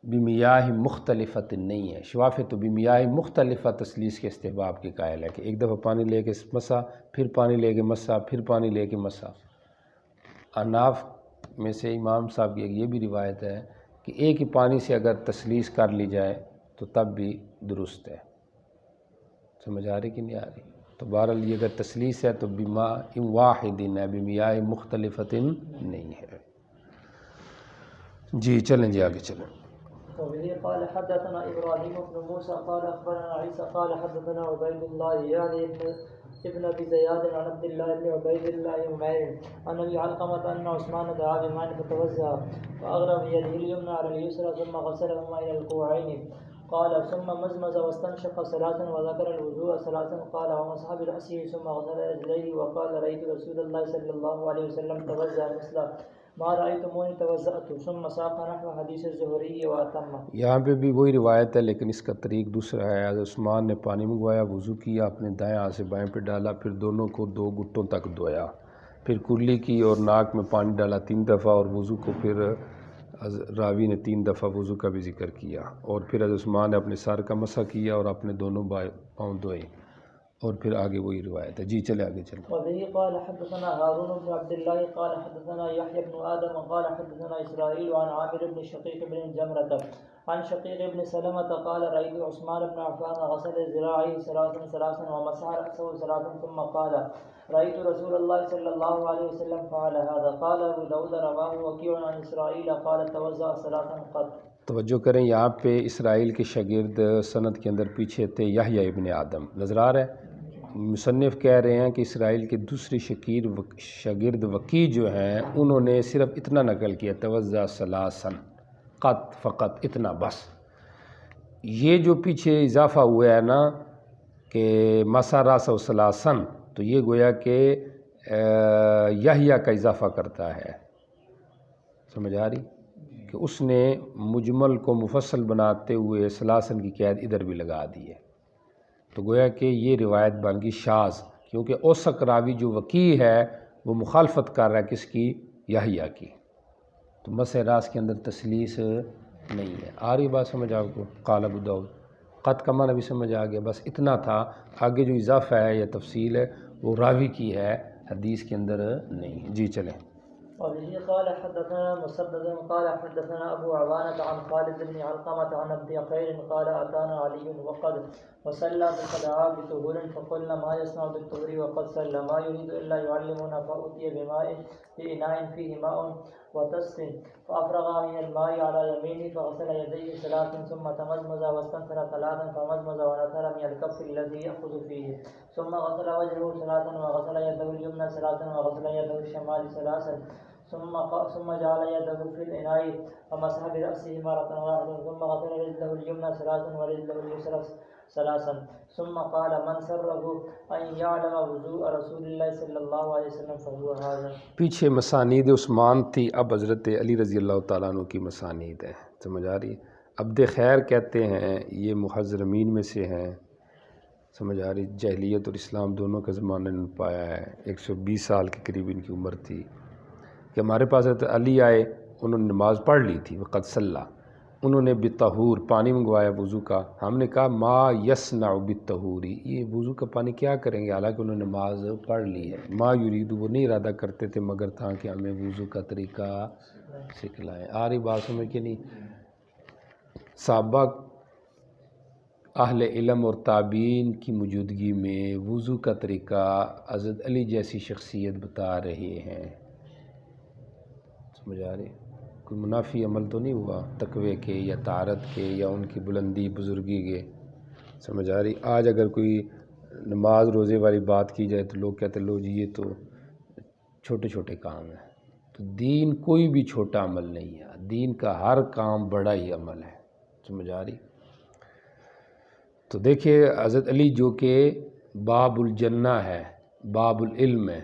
بمیاہ مختلفت نہیں ہے، شوافع تو بمیاہ مختلفہ تسلیس کے استحباب کے قائل ہے کہ ایک دفعہ پانی لے کے مسا، پھر پانی لے کے مسا، پھر پانی لے کے مسا۔ احناف میں سے امام صاحب کی ایک یہ بھی روایت ہے کہ ایک ہی پانی سے اگر تسلیس کر لی جائے تو تب بھی درست ہے۔ سمجھ آ رہی کہ نہیں آ رہی؟ تو بہرحال یہ اگر تسلیس ہے تو بماء واحد ہے، بمیاہ مختلفت نہیں ہے۔ جی چلیں جی آگے چلیں۔ وبه قال حدثنا إبراهيم بن موسى قال أخبرنا عيسى قال حدثنا عبيد الله يعني ابن أبي زياد عن عبد الله بن عبيد الله عمير عن أبي علقمة أن عثمان دعا بماء فتوزع فأغرى بيده اليمنى على اليسرى ثم غسلهما إلى الكوعين قال ثم مزمز واستنشق ثلاثا وذكر الوضوء ثلاثا قال ومسح برأسه ثم غسل رجليه وقال رأيت رسول الله صلى الله عليه وسلم توزع مثل ما رأيتموني توزعت ثم ساق نحو حدیث الزہری واتم۔ یہاں پہ بھی وہی روایت ہے لیکن اس کا طریق دوسرا ہے۔ حضرت عثمان نے پانی منگوایا، وضو کیا، اپنے دائیں ہاتھ سے بائیں پہ ڈالا، پھر دونوں کو 2 گھٹوں تک دھویا، پھر کلی کی اور ناک میں پانی ڈالا 3 دفعہ، اور وضو کو پھر راوی نے 3 دفعہ وضو کا بھی ذکر کیا، اور پھر حضرت عثمان نے اپنے سر کا مسح کیا اور اپنے دونوں پاؤں دھوئے، اور پھر آگے وہی روایت ہے۔ جی چلے آگے چلیں۔ وبه قال حدثنا هارون بن عبد الله قال حدثنا يحيى بن آدم قال حدثنا إسرائيل عن عامر بن شقيق بن جمرة عن شقيق بن سلمة قال رأيت عثمان بن عفان غسل ذراعيه ثلاثا ومسح رأسه ثلاثا ثم قال رأيت رسول الله صلى الله عليه وسلم فعل هذا قال أبو داود رواه وكيع عن إسرائيل قال توزع ثلاثا قد۔ توجہ کریں یہاں پہ اسرائیل کے شاگرد سند کے اندر پیچھے تھے یحییٰ ابن آدم، نظر آ رہا ہے؟ مصنف کہہ رہے ہیں کہ اسرائیل کے دوسری شاگرد وکیع جو ہیں انہوں نے صرف اتنا نقل کیا توزع ثلاثا قط، فقط اتنا بس۔ یہ جو پیچھے اضافہ ہوا ہے نا کہ مسح راسہ ثلاثا، تو یہ گویا کہ یحییٰ کا اضافہ کرتا ہے، سمجھ آ رہی کہ اس نے مجمل کو مفصل بناتے ہوئے ثلاثاً کی قید ادھر بھی لگا دی ہے، تو گویا کہ یہ روایت بن گئی شاذ، کیونکہ اوثق راوی جو وکیع ہے وہ مخالفت کر رہا ہے کس کی؟ یحییٰ کی، تو مسح راس کے اندر تسلیس نہیں ہے۔ آ رہی بات سمجھ آپ کو؟ قال ابو داؤد، قط کا معنی بھی سمجھ آ گیا، بس اتنا تھا، آگے جو اضافہ ہے یا تفصیل ہے وہ راوی کی ہے، حدیث کے اندر نہیں۔ جی چلیں۔ وبه قال حدثنا مسدد قال حدثنا أبو عوانة عن خالد بن علقمة عن ابن خير قال أتانا علي وقد وصلى فدعا بطهور فقلنا ما يصنع بالطهور وقد صلى ما يريد إلا يعلمنا فأتي بماء بإناء فيه ماء وتست فأفرغ من الماء على يمينه فغسل يديه ثلاثا ثم تمزمز واستنثر ثلاثا فمزمز ونثر من الكف الذي يأخذ فيه ثم غسل وجهه ثلاثا وغسل يده اليمنى ثلاثا وغسل يده الشمال ثلاثا ثم جعل يده في الإناء ومسح برأسه مرة واحدة ثم غسل رجله اليمنى ثلاثا ورجله اليسرى ثلاثا ثم قال من سره أن يعلم وضوء رسول الله صلی اللہ علیہ وسلم فهو هذا۔ پیچھے مسانید عثمان تھی، اب حضرت علی رضی اللہ تعالیٰ عنہ کی مسانید ہے، سمجھ آ رہی؟ عبد خیر کہتے ہیں، یہ محضرمین میں سے ہیں، سمجھ آ رہی؟ جاہلیت اور اسلام دونوں کا زمانہ نے پایا ہے، 120 سال کے قریب ان کی عمر تھی کہ ہمارے پاس حضرت علی آئے، انہوں نے نماز پڑھ لی تھی، وقد صلی، انہوں نے بطہور پانی منگوایا وضو کا، ہم نے کہا ما یصنع بالطہوری، یہ وضو کا پانی کیا کریں گے، حالانکہ انہوں نے نماز پڑھ لی ہے، ما یرید، وہ نہیں ارادہ کرتے تھے مگر تھا کہ ہمیں وضو کا طریقہ سکھلائیں۔ آ رہی بات سمجھ کے نہیں؟ صحابہ اہل علم اور تابعین کی موجودگی میں وضو کا طریقہ حضرت علی جیسی شخصیت بتا رہے ہیں، سمجھ آ رہی؟ کوئی منافی عمل تو نہیں ہوا تقوی کے یا طہارت کے یا ان کی بلندی بزرگی کے، سمجھ آ رہی؟ آج اگر کوئی نماز روزے والی بات کی جائے تو لوگ کہتے لو جی یہ تو چھوٹے چھوٹے کام ہیں، تو دین کوئی بھی چھوٹا عمل نہیں ہے، دین کا ہر کام بڑا ہی عمل ہے، سمجھ آ رہی؟ تو دیکھیے حضرت علی جو کہ باب الجنہ ہے، باب العلم ہے،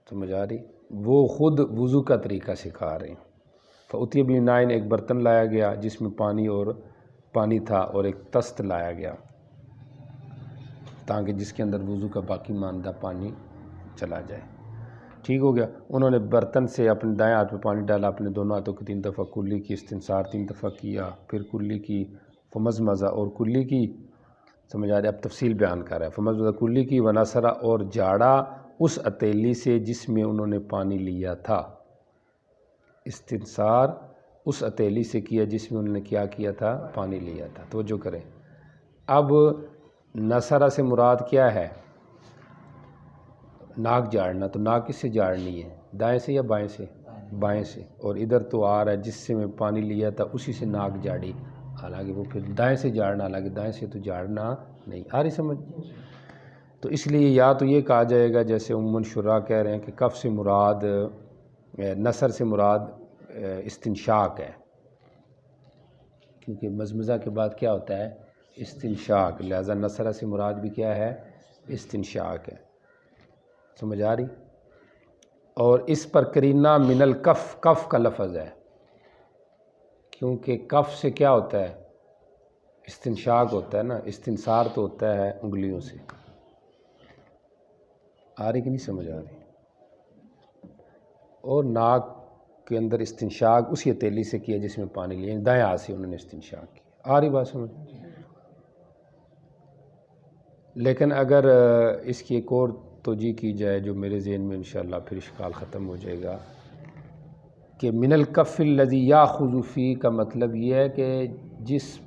سمجھ آ رہی؟ وہ خود وضو کا طریقہ سکھا رہے ہیں۔ فأتی بِنَائِن، ایک برتن لایا گیا جس میں پانی تھا اور ایک تست لایا گیا تاکہ جس کے اندر وضو کا باقی ماندہ پانی چلا جائے۔ ٹھیک ہو گیا. انہوں نے برتن سے اپنے دائیں ہاتھ میں پانی ڈالا، اپنے دونوں ہاتھوں کو 3 دفعہ کلی کی، استنثار 3 دفعہ کیا، پھر کلی کی، فمزمزہ اور کلی کی. سمجھ آ رہا ہے؟ اب تفصیل بیان کر رہا ہے. فمزمزہ کلی کی، ونثرا اور جاڑا اس اتیلی سے جس میں انہوں نے پانی لیا تھا. استنثار اس اتیلی سے کیا جس میں انہوں نے کیا کیا تھا؟ پانی لیا تھا. توجہ کریں. اب نثرا سے مراد کیا ہے؟ ناک جاڑنا. تو ناک کس سے جاڑنی ہے؟ دائیں سے یا بائیں سے؟ بائیں سے. اور ادھر تو آ رہا ہے جس سے میں پانی لیا تھا اسی سے ناک جاڑی، حالانکہ وہ پھر دائیں سے جاڑنا، حالانکہ دائیں سے تو جاڑنا نہیں. آ رہی سمجھ؟ تو اس لیے یا تو یہ کہا جائے گا جیسے عموماً شراح کہہ رہے ہیں کہ کف سے مراد، نثر سے مراد استنشاق ہے، کیونکہ مزمزہ کے بعد کیا ہوتا ہے؟ استنشاق. لہذا نثرہ سے مراد بھی کیا ہے؟ استنشاق ہے. سمجھ آ رہی؟ اور اس پر قرینہ من الکف، کف کا لفظ ہے، کیونکہ کف سے کیا ہوتا ہے؟ استنشاق ہوتا ہے نا. استنثار تو ہوتا ہے انگلیوں سے. آ رہی کہ نہیں سمجھ آ رہی؟ اور ناک کے اندر استنشاق اسی ہتھیلی سے کیا جس میں پانی لیا، دائیں ہاتھ سے انہوں نے استنشاق کیا. آ رہی بات سمجھ؟ لیکن اگر اس کی ایک اور توجہ کی جائے جو میرے ذہن میں انشاءاللہ پھر اشکال ختم ہو جائے گا، کہ من الکف الذی یاخذ فی کا مطلب یہ ہے کہ جس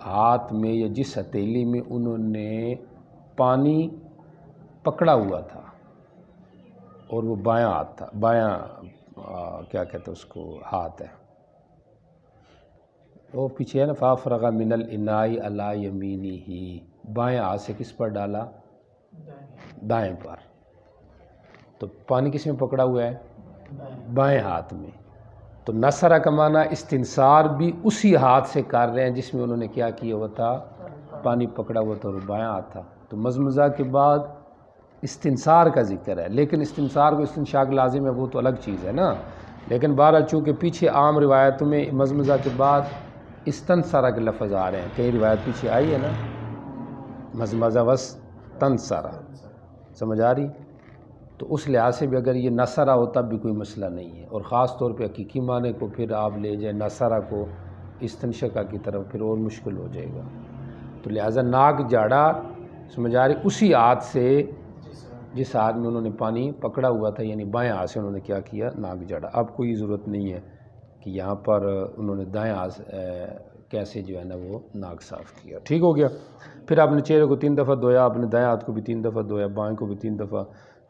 ہاتھ میں یا جس ہتھیلی میں انہوں نے پانی پکڑا ہوا تھا، اور وہ بایاں ہاتھ تھا، بایاں کیا کہتے ہیں اس کو، ہاتھ ہے. وہ پیچھے ہے نا، فافرغ من الاناء علی یمینہ، بائیں ہاتھ سے کس پر ڈالا؟ دائیں پر. تو پانی کس میں پکڑا ہوا ہے؟ بائیں ہاتھ میں. تو نثرہ کا معنی استنثار بھی اسی ہاتھ سے کر رہے ہیں جس میں انہوں نے کیا کیا ہوا تھا؟ پانی پکڑا ہوا تھا، اور بایاں ہاتھ تھا. تو مزمزہ کے بعد استنثار کا ذکر ہے، لیکن استنثار کو استنشاق لازم ہے، وہ تو الگ چیز ہے نا. لیکن بہرحال چونکہ پیچھے عام روایتوں میں مزمزہ کے بعد استنثر کے لفظ آ رہے ہیں، کئی روایت پیچھے آئی ہے نا، مزمزہ واستنثر. سمجھ آ رہی؟ تو اس لحاظ سے بھی اگر یہ نثرہ ہو تب بھی کوئی مسئلہ نہیں ہے، اور خاص طور پہ حقیقی معنی کو پھر آپ لے جائیں نثرہ کو استنشقہ کی طرف، پھر اور مشکل ہو جائے گا. تو لہٰذا ناک جاڑا، سمجھ آ رہی، اسی ہاتھ سے جس ہاتھ میں انہوں نے پانی پکڑا ہوا تھا، یعنی بائیں ہاتھ سے انہوں نے کیا کیا؟ ناک جاڑا. اب کوئی ضرورت نہیں ہے کہ یہاں پر انہوں نے دائیں ہاتھ کیسے جو ہے نا وہ ناک صاف کیا. ٹھیک ہو گیا. پھر اپنے چہرے کو 3 دفعہ دھویا، اپنے دائیں ہاتھ کو بھی 3 دفعہ دھویا، بائیں کو بھی 3 دفعہ،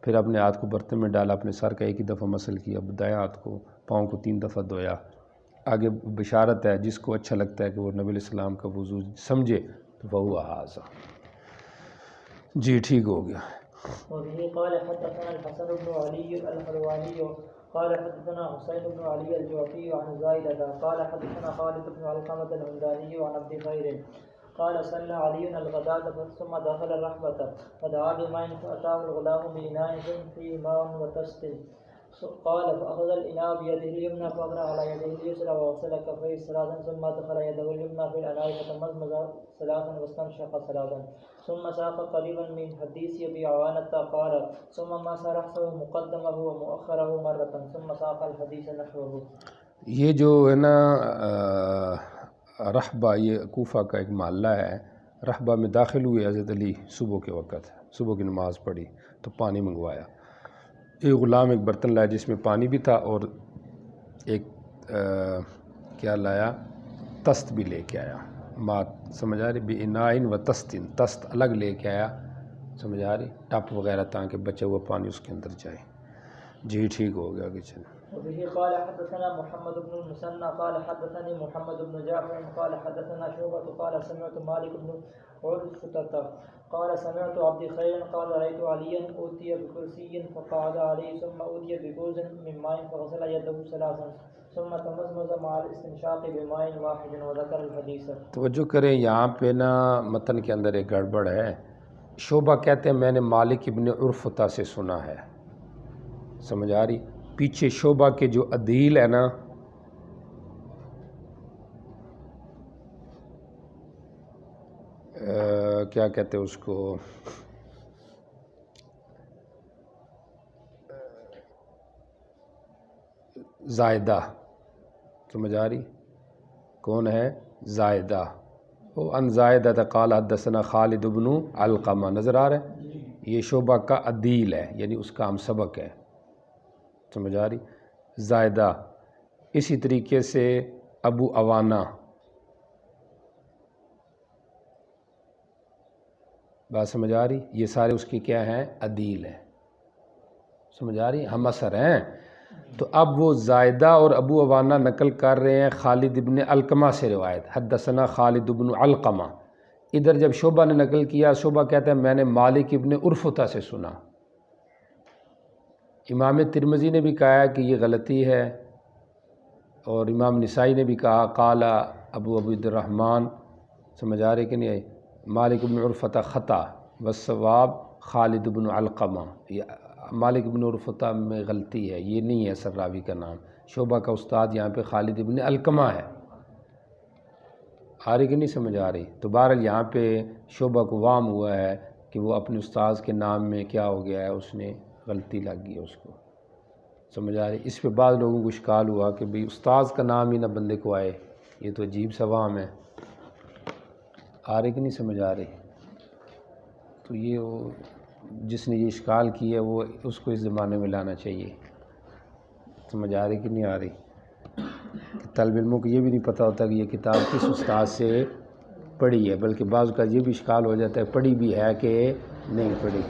پھر اپنے ہاتھ کو برتن میں ڈالا، اپنے سر کا 1 ہی دفعہ مسل کیا، دائیں ہاتھ کو، پاؤں کو 3 دفعہ دھویا. آگے بشارت ہے، جس کو اچھا لگتا ہے کہ وہ نبی علیہ السلام کا وضو سمجھے تو وہ ھذا. جی ٹھیک ہو گیا. وبه قال حدثنا الحسن بن علي الحلواني قال حدثنا حسين بن علي الجعفي عن زائدة قال حدثنا خالد بن علقمة الهمداني عن عبد خير قال صلى علي الغداة ثم دخل الرحبة فدعا بماء فأتاه الغلام بإناء فيه ماء وتست. قال فأخذ الإناء بيده اليمنى فأغرى على يده اليسرى وغسل كفيه 3 ثم دخل يده اليمنى في الإناء فتمزمز 3 واستنشق 3 ثم ساق قريبا من حديث أبي عوانة قال ثم مسح رأسه مقدمه ومؤخره مرة ثم ساق الحديث نحوه. یہ جو ہے نا رحبہ، یہ کوفہ کا ایک محلہ ہے. رحبہ میں داخل ہوئے حضرت علی صبح کے وقت، صبح کی نماز پڑھی تو پانی منگوایا. ایک غلام ایک برتن لایا جس میں پانی بھی تھا، اور ایک کیا لایا؟ تست بھی لے کے آیا. مات سمجھ آ رہی؟ بی انائن و تستن، تست الگ لے کے آیا، سمجھ آ رہی؟ ٹپ وغیرہ تاکہ بچا ہوا پانی اس کے اندر جائے. جی ٹھیک ہو گیا. آگے چلیں. وبه قال حدثنا محمد بن المثنى قال حدثني محمد بن جعفر قال حدثنا شعبة قال سمعت مالك بن عرفتة قال سمعت عبد خير قال رأيت عليا أوتي بكرسي فقعد عليه ثم أوتي بكوز من ماء فغسل يده 3 ثم تمزمز مع الاستنشاق بماء واحد وذكر الحديث. توجہ کریں یہاں پہ نا متن کے اندر ایک گڑبڑ ہے. شعبہ کہتے ہیں میں نے مالک ابن عرفتہ سے سنا ہے. سمجھ آ رہی؟ پیچھے شعبہ کے جو عدیل ہے نا، کیا کہتے ہیں اس کو، زائدہ، سمجھ آ رہی؟ کون ہے؟ زائدہ۔ وہ ان زائدہ قال حدثنا خالد بن علقمہ، نظر آ رہا ہے؟ یہ شعبہ کا عدیل ہے، یعنی اس کا ہم سبق ہے، سمجھ آ رہی؟ زائدہ۔ اسی طریقے سے ابو عوانہ، بات سمجھ آ رہی؟ یہ سارے اس کی کیا ہیں؟ عدیل ہیں، سمجھ آ رہی؟ ہم اثر ہیں۔ تو اب وہ زائدہ اور ابو عوانہ نقل کر رہے ہیں خالد ابن علقمہ سے روایت، حدثنا خالد ابن علقمہ۔ ادھر جب شعبہ نے نقل کیا، شعبہ کہتا ہے میں نے مالک ابن عرفتہ سے سنا۔ امام ترمذی نے بھی کہا ہے کہ یہ غلطی ہے، اور امام نسائی نے بھی کہا قال ابو عبد الرحمن، سمجھ آ رہے کہ نہیں؟ مالک ابن عرفتہ خطا والصواب خالد ابن علقمہ، مالک ابن عرفتہ میں غلطی ہے، یہ نہیں ہے اصل راوی کا نام، شعبہ کا استاد یہاں پہ خالد ابن علقمہ ہے۔ آ رہی کہ نہیں سمجھ آ رہی؟ تو بہرحال یہاں پہ شعبہ کو وام ہوا ہے کہ وہ اپنے استاذ کے نام میں کیا ہو گیا ہے، اس نے غلطی لگ گئی اس کو، سمجھ آ رہی؟ اس پہ بعض لوگوں کو اشکال ہوا کہ بھئی استاذ کا نام ہی نہ بندے کو آئے، یہ تو عجیب سا وام ہے۔ آ رہی کہ نہیں سمجھ آ رہی؟ تو یہ جس نے یہ اشکال کی ہے وہ اس کو اس زمانے میں لانا چاہیے، سمجھ آ رہی کہ نہیں آ رہی؟ کہ طالب علموں کو یہ بھی نہیں پتہ ہوتا کہ یہ کتاب کس استاد سے پڑھی ہے، بلکہ بعض کا یہ بھی اشکال ہو جاتا ہے پڑھی بھی ہے کہ نہیں پڑھی۔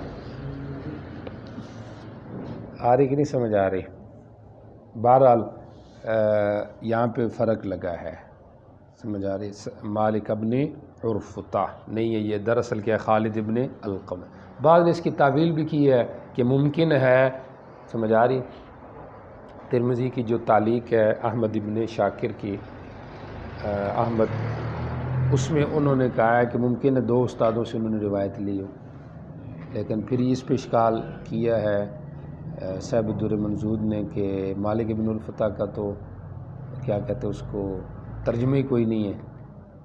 آ رہی کہ نہیں سمجھ آ رہی؟ بہرحال یہاں پہ فرق لگا ہے، سمجھ آ رہی؟ مالک ابن عرفتہ نہیں ہے یہ، دراصل کیا خالد ابن علقمہ۔ بعض نے اس کی تعویل بھی کی ہے کہ ممکن ہے، سمجھ آ رہی؟ ترمذی کی جو تعلیق ہے احمد ابن شاکر کی، احمد، اس میں انہوں نے کہا ہے کہ ممکن ہے دو استادوں سے انہوں نے روایت لی ہو، لیکن پھر اس پہ اشکال کیا ہے صاحب الدر منضود نے کہ مالک ابن عرفتہ کا تو کیا کہتے ہیں اس کو، ترجمہ ہی کوئی نہیں ہے،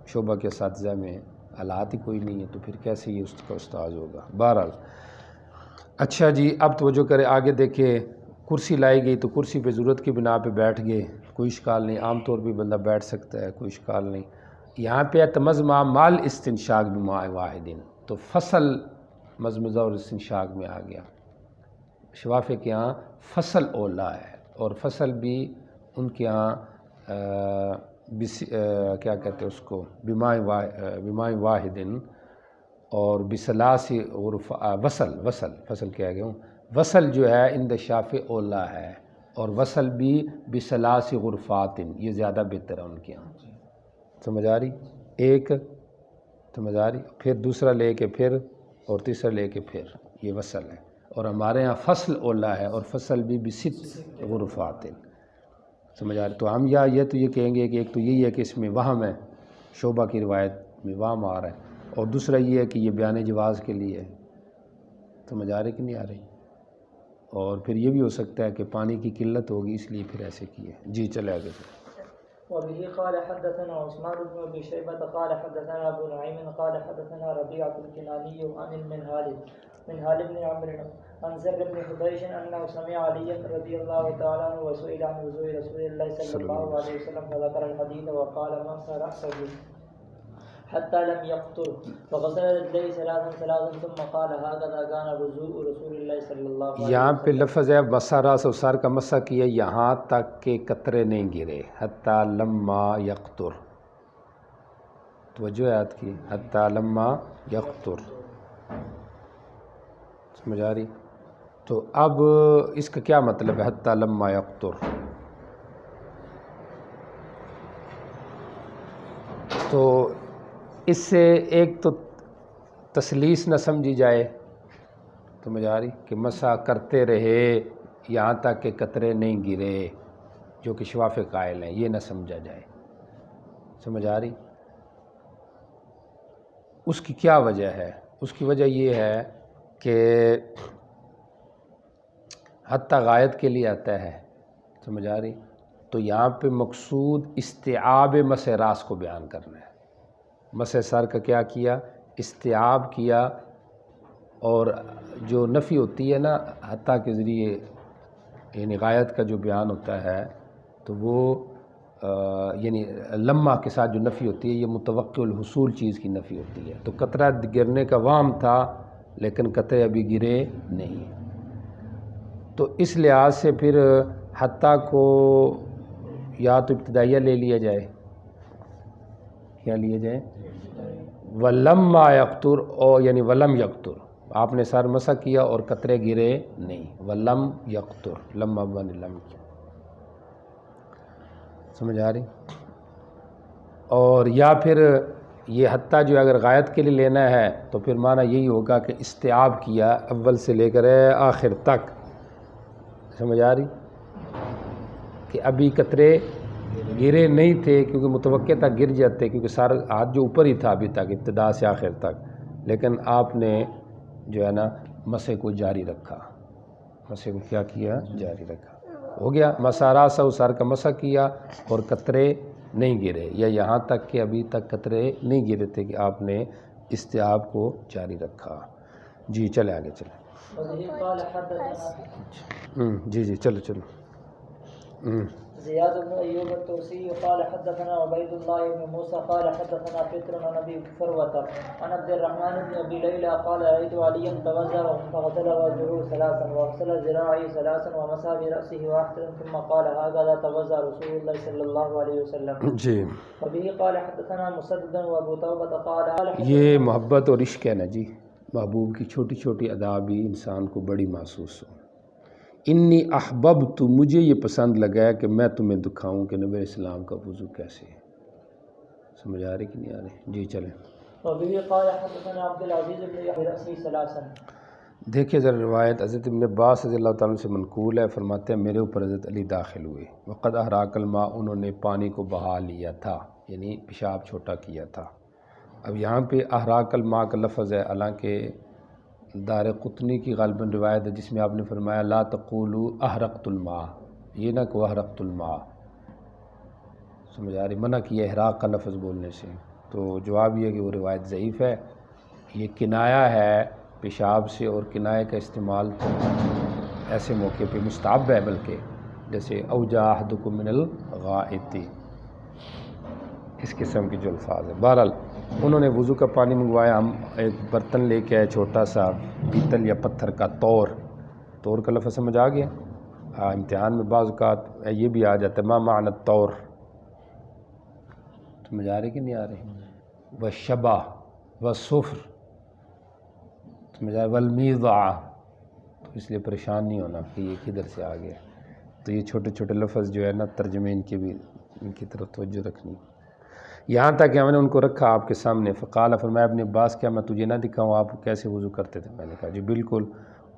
شعبہ کے اساتذہ میں حالات ہی کوئی نہیں ہے، تو پھر کیسے یہ اس کا استاذ ہوگا؟ بہرحال اچھا جی، اب توجہ کرے آگے دیکھے، کرسی لائی گئی تو کرسی پہ ضرورت کی بنا پہ بیٹھ گئے، کوئی اشکال نہیں، عام طور پہ بندہ بیٹھ سکتا ہے، کوئی اشکال نہیں۔ یہاں پہ تمزمہ مال استنشاق بماء واحد، تو فصل مزمزہ اور استنشاق میں آ گیا۔ شوافے کے ہاں فصل اولا ہے، اور فصل بھی ان کے ہاں کیا کہتے ہیں اس کو، بماء واحد، اور بثلاث غرف وصل فصل کہہ گیا ہوں، وصل جو ہے اند شافع اولا ہے، اور وصل بھی بثلاث غرفات، یہ زیادہ بہتر ہے ان کے ہاں، سمجھ آ رہی؟ ایک، سمجھ آ رہی؟ پھر دوسرا لے کے پھر، اور تیسرا لے کے پھر، یہ وصل ہے، اور ہمارے ہاں فصل اولا ہے، اور فصل بھی بست غرفات، سمجھ آ رہی؟ تو ہم یہ تو یہ کہیں گے کہ ایک تو یہی ہے کہ اس میں وہم ہے، شعبہ کی روایت میں وہم آ رہا ہے، اور دوسرا یہ ہے کہ یہ بیان جواز کے لیے ہے، سمجھ آ رہی کہ نہیں آ رہی؟ اور پھر یہ بھی ہو سکتا ہے کہ پانی کی قلت ہوگی اس لیے پھر ایسے کیے۔ جی چلے آگے سے۔ وبه قال حدثنا عثمان بن ابي شيبه قال حدثنا ابو نعيم قال حدثنا ربيعه الكناني عن المنهال بن عمرو عن زر بن حبيش انه سمع علي رضي الله تعالى عنه وسئل عن وضوء رسول الله صلى الله عليه وسلم فذكر الحديث وقال مسح راسه حتى لم يقطر فغسل رجليه ثلاثا ثم قال هكذا كان وضوء رسول الله صلى الله عليه وسلم۔ یہاں پہ لفظ ہے مسح راسہ، سر کا مسح کیا یہاں تک کہ قطرے نہیں گرے، حتی لما یقطر، توجہ آیت کی، حتی لما یقطر، سمجھ آ رہی؟ تو اب اس کا کیا مطلب ہے حتی لما یقطر؟ تو اس سے ایک تو تسلیس نہ سمجھی جائے، سمجھ آ رہی؟ کہ مسح کرتے رہے یہاں تک کہ قطرے نہیں گرے، جو کہ شواف قائل ہیں، یہ نہ سمجھا جائے، سمجھ آ رہی؟ اس کی کیا وجہ ہے؟ اس کی وجہ یہ ہے کہ حتی غایت کے لیے آتا ہے، سمجھ آ رہی؟ تو یہاں پہ مقصود استیعاب مسح راس کو بیان کرنا ہے۔ مسح سر کا کیا کیا؟ استیعاب کیا، اور جو نفی ہوتی ہے نا حتی کے ذریعے، یعنی غایت کا جو بیان ہوتا ہے تو وہ یعنی لمحہ کے ساتھ جو نفی ہوتی ہے یہ متوقع الحصول چیز کی نفی ہوتی ہے. تو قطرہ گرنے کا وام تھا لیکن قطرے ابھی گرے نہیں. تو اس لحاظ سے پھر حتیٰ کو یا تو ابتدائیہ لے لیا جائے، کیا لیا جائے، ولما یقتر، اور یعنی ولم یقتر، آپ نے سر مسح کیا اور قطرے گرے نہیں، ولم یقتر، لما بن لم، سمجھ آ رہی. اور یا پھر یہ حتیٰ جو اگر غائط کے لیے لینا ہے تو پھر معنی یہی ہوگا کہ استیعاب کیا اول سے لے کر آخر تک، سمجھ آ رہی، کہ ابھی قطرے گرے نہیں تھے کیونکہ متوقع تک گر جاتے، کیونکہ سارا ہاتھ جو اوپر ہی تھا ابھی تک ابتدا سے آخر تک، لیکن آپ نے جو ہے نا مسح کو جاری رکھا، مسح کو کیا کیا، جاری رکھا، ہو گیا مسارا سر کا مسح کیا اور قطرے نہیں گرے، یا یہاں تک کہ ابھی تک قطرے نہیں گرے تھے کہ آپ نے استیعاب کو جاری رکھا. جی چلے آگے چلیں. جی چلو. زياد بن أيوب التوسي قال حدثنا عبيد الله بن موسى قال حدثنا فطر عن أبي فروة عن عبد الرحمن بن أبي ليلى قال رأيت عليا توضأ فغسل وجهه ثلاثا وغسل ذراعيه ثلاثا ومسح برأسه واحدا ثم قال هكذا توضأ رسول الله صلى الله عليه وسلم. جی. وبه قال حدثنا مسدد وابو توبة قال یہ محبت اور عشق ہے نا جی، محبوب کی چھوٹی چھوٹی ادا بھی انسان کو بڑی محسوس ہو. انی احببت، مجھے یہ پسند لگا ہے کہ میں تمہیں دکھاؤں کہ نبی اسلام کا وضو کیسے ہے. سمجھ آ رہی کہ نہیں آ رہی؟ جی چلیں. وبه قال حدثنا عبد العزيز بن يحيى رأسي ثلاثا. دیکھیے ذرا روایت حضرت ابن عباس رضی اللہ تعالیٰ سے منقول ہے، فرماتے ہیں میرے اوپر حضرت علی داخل ہوئے، وقد احراق الماء، انہوں نے پانی کو بہا لیا تھا، یعنی پیشاب چھوٹا کیا تھا. اب یہاں پہ احراق الماء کا لفظ ہے، حالانکہ دار قطنی کی غالباً روایت ہے جس میں آپ نے فرمایا لا تقولوا احرقت الماء، یہ نہ کہ احرقت الماء، سمجھ آ رہی، منع کیا احراق کا لفظ بولنے سے. تو جواب یہ ہے کہ وہ روایت ضعیف ہے، یہ کنایا ہے پیشاب سے، اور کنائے کا استعمال تو ایسے موقع پہ مستحب ہے، بلکہ جیسے اوجا احدکم من الغائط، اس قسم کی جو الفاظ ہے. بہرحال انہوں نے وضو کا پانی منگوایا، ہم ایک برتن لے کے آئے چھوٹا سا پیتل یا پتھر کا، طور کا لفظ سمجھ آ گیا. امتحان میں بعض اوقات یہ بھی آ جاتا ہے ما معنی الطور، سمجھ آ رہی کہ نہیں آ رہی، والشبہ والصفر، سمجھ آ رہی، والمیضع، تو اس لیے پریشان نہیں ہونا کہ یہ کدھر سے آ گیا. تو یہ چھوٹے چھوٹے لفظ جو ہے نا ترجمے ان کے بھی ان کی طرف توجہ رکھنی. یہاں تک کہ ہم نے ان کو رکھا آپ کے سامنے، فقال، فرمایا ابن عباس کیا میں تجھے نہ دکھاؤں آپ کیسے وضو کرتے تھے؟ میں نے کہا جی بالکل.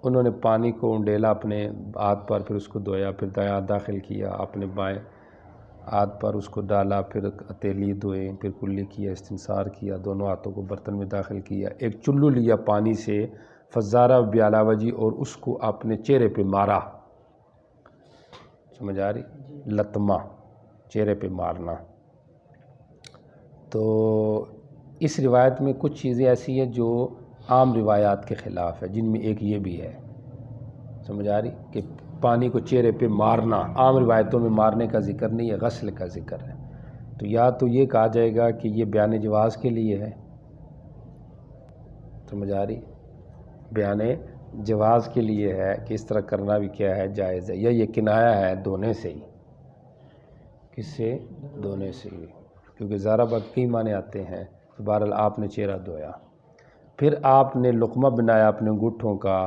انہوں نے پانی کو ڈیلا اپنے ہاتھ پر، پھر اس کو دھویا، پھر دایاں داخل کیا، اپنے بائیں ہاتھ پر اس کو ڈالا، پھر ہتھیلی دھوئے، پھر کلی کیا، استنثار کیا، دونوں ہاتھوں کو برتن میں داخل کیا، ایک چلو لیا پانی سے، فزارہ بیالا وجی، اور اس کو اپنے چہرے پہ مارا. سمجھ آ رہی، لطمہ، چہرے پہ مارنا. تو اس روایت میں کچھ چیزیں ایسی ہیں جو عام روایات کے خلاف ہے، جن میں ایک یہ بھی ہے، سمجھ آ رہی، کہ پانی کو چہرے پہ مارنا عام روایتوں میں مارنے کا ذکر نہیں ہے، غسل کا ذکر ہے. تو یا تو یہ کہا جائے گا کہ یہ بیان جواز کے لیے ہے، سمجھ آ رہی، بیان جواز کے لیے ہے کہ اس طرح کرنا بھی کیا ہے، جائز ہے، یا یہ کنایا ہے دھونے سے ہی. کس سے؟ دھونے سے ہی، کیونکہ زارہ بات کئی معنی آتے ہیں. بہرحال آپ نے چہرہ دھویا، پھر آپ نے لقمہ بنایا اپنے انگوٹھوں کا،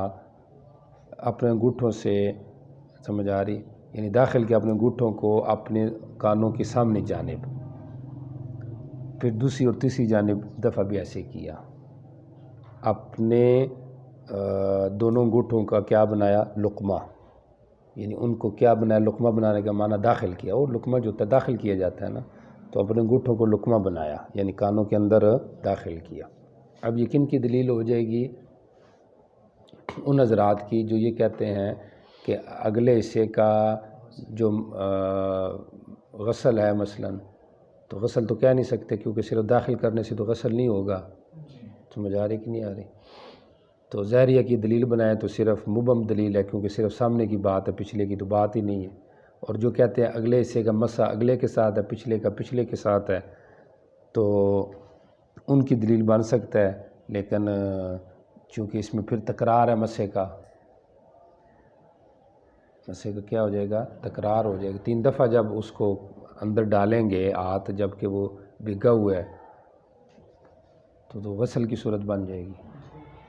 اپنے انگوٹھوں سے، سمجھ آ رہی، یعنی داخل کیا اپنے انگوٹھوں کو اپنے کانوں کی سامنے جانب، پھر دوسری اور تیسری جانب دفعہ بھی ایسے کیا. اپنے دونوں انگوٹھوں کا کیا بنایا؟ لقمہ، یعنی ان کو کیا بنایا؟ لقمہ بنانے کا معنی داخل کیا، اور لقمہ جو داخل کیا جاتا ہے نا، تو اپنے انگوٹھوں کو لقمہ بنایا، یعنی کانوں کے اندر داخل کیا. اب یقین کی دلیل ہو جائے گی ان حضرات کی جو یہ کہتے ہیں کہ اگلے حصے کا جو غسل ہے مثلا، تو غسل تو کہہ نہیں سکتے کیونکہ صرف داخل کرنے سے تو غسل نہیں ہوگا. سمجھ آ رہی کہ نہیں آ رہی؟ تو ظاہریہ کی دلیل بنائے تو صرف مبہم دلیل ہے، کیونکہ صرف سامنے کی بات ہے، پچھلے کی تو بات ہی نہیں ہے. اور جو کہتے ہیں اگلے حصے کا مسا اگلے کے ساتھ ہے، پچھلے کا پچھلے کے ساتھ ہے، تو ان کی دلیل بن سکتا ہے، لیکن چونکہ اس میں پھر تکرار ہے مسے کا کیا ہو جائے گا، تکرار ہو جائے گا، 3 دفعہ جب اس کو اندر ڈالیں گے ہاتھ جب کہ وہ بھگا ہوا ہے تو غسل کی صورت بن جائے گی۔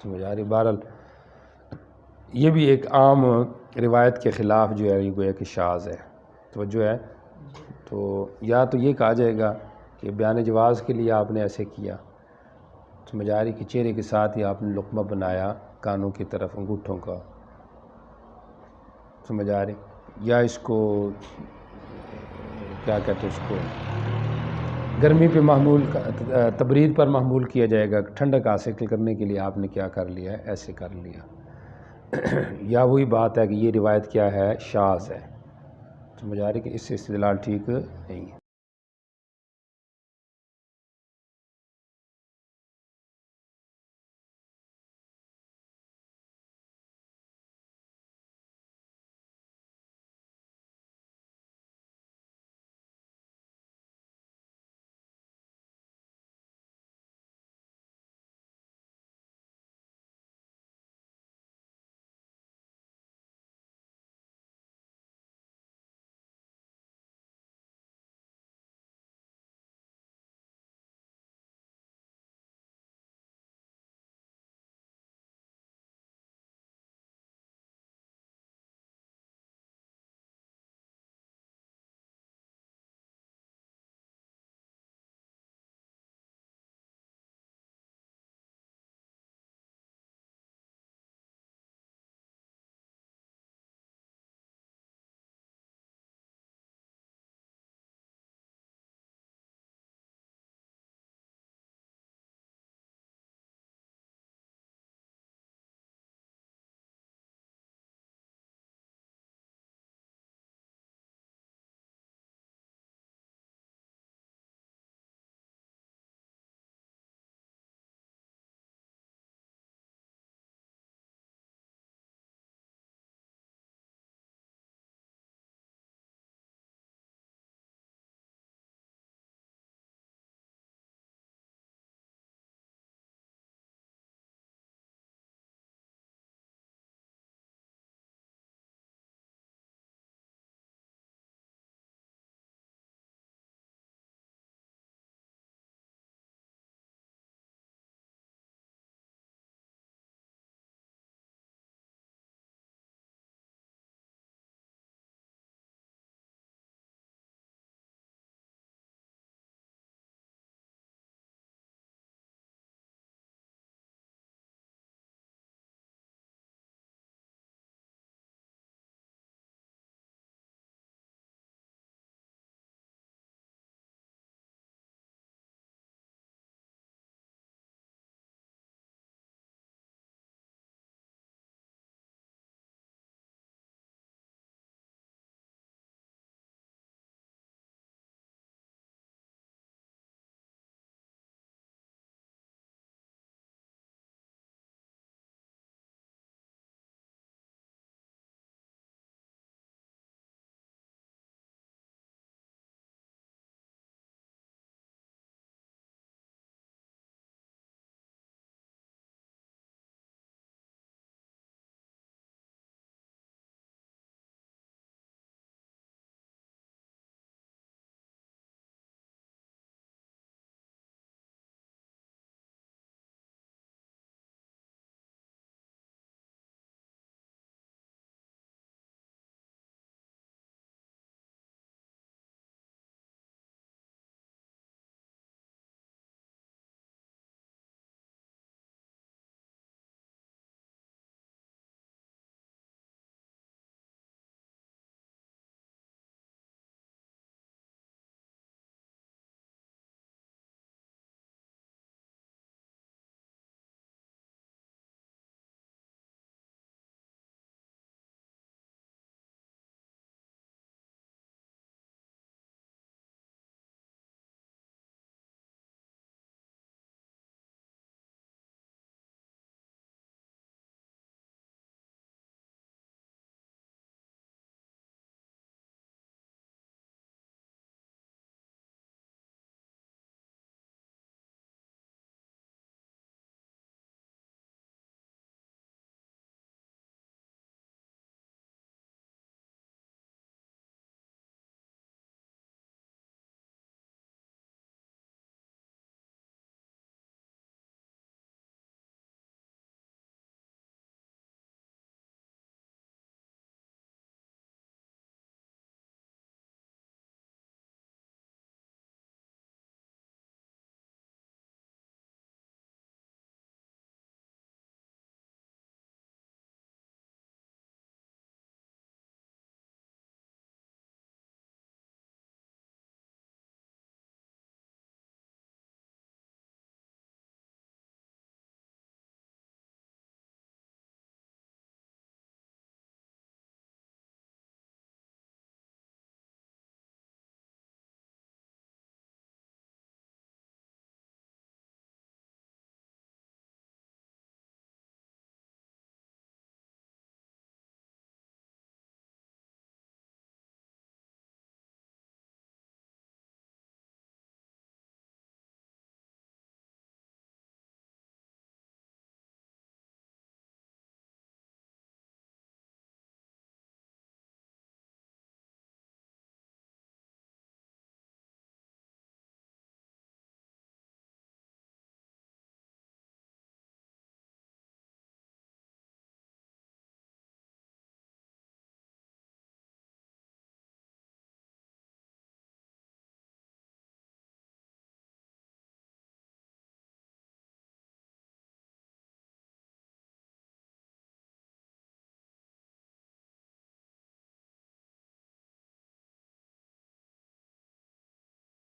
سمجھ آ رہی؟ بہرحال یہ بھی ایک عام روایت کے خلاف جو ہے یہ گویا کہ شاذ ہے، توجہ ہے۔ تو یا تو یہ کہا جائے گا کہ بیان جواز کے لیے آپ نے ایسے کیا، سمجھ آ رہی کہ چہرے کے ساتھ ہی آپ نے لقمہ بنایا کانوں کی طرف انگوٹھوں کا، سمجھ آ رہی، یا اس کو کیا کہتے ہیں، اس کو گرمی پہ محمول تبرید پر محمول کیا جائے گا، ٹھنڈک حاصل کرنے کے لیے آپ نے کیا کر لیا ہے، ایسے کر لیا۔ یا وہی بات ہے کہ یہ روایت کیا ہے، شاذ ہے، سمجھ آ رہی کہ اس سے استدلال ٹھیک نہیں ہے۔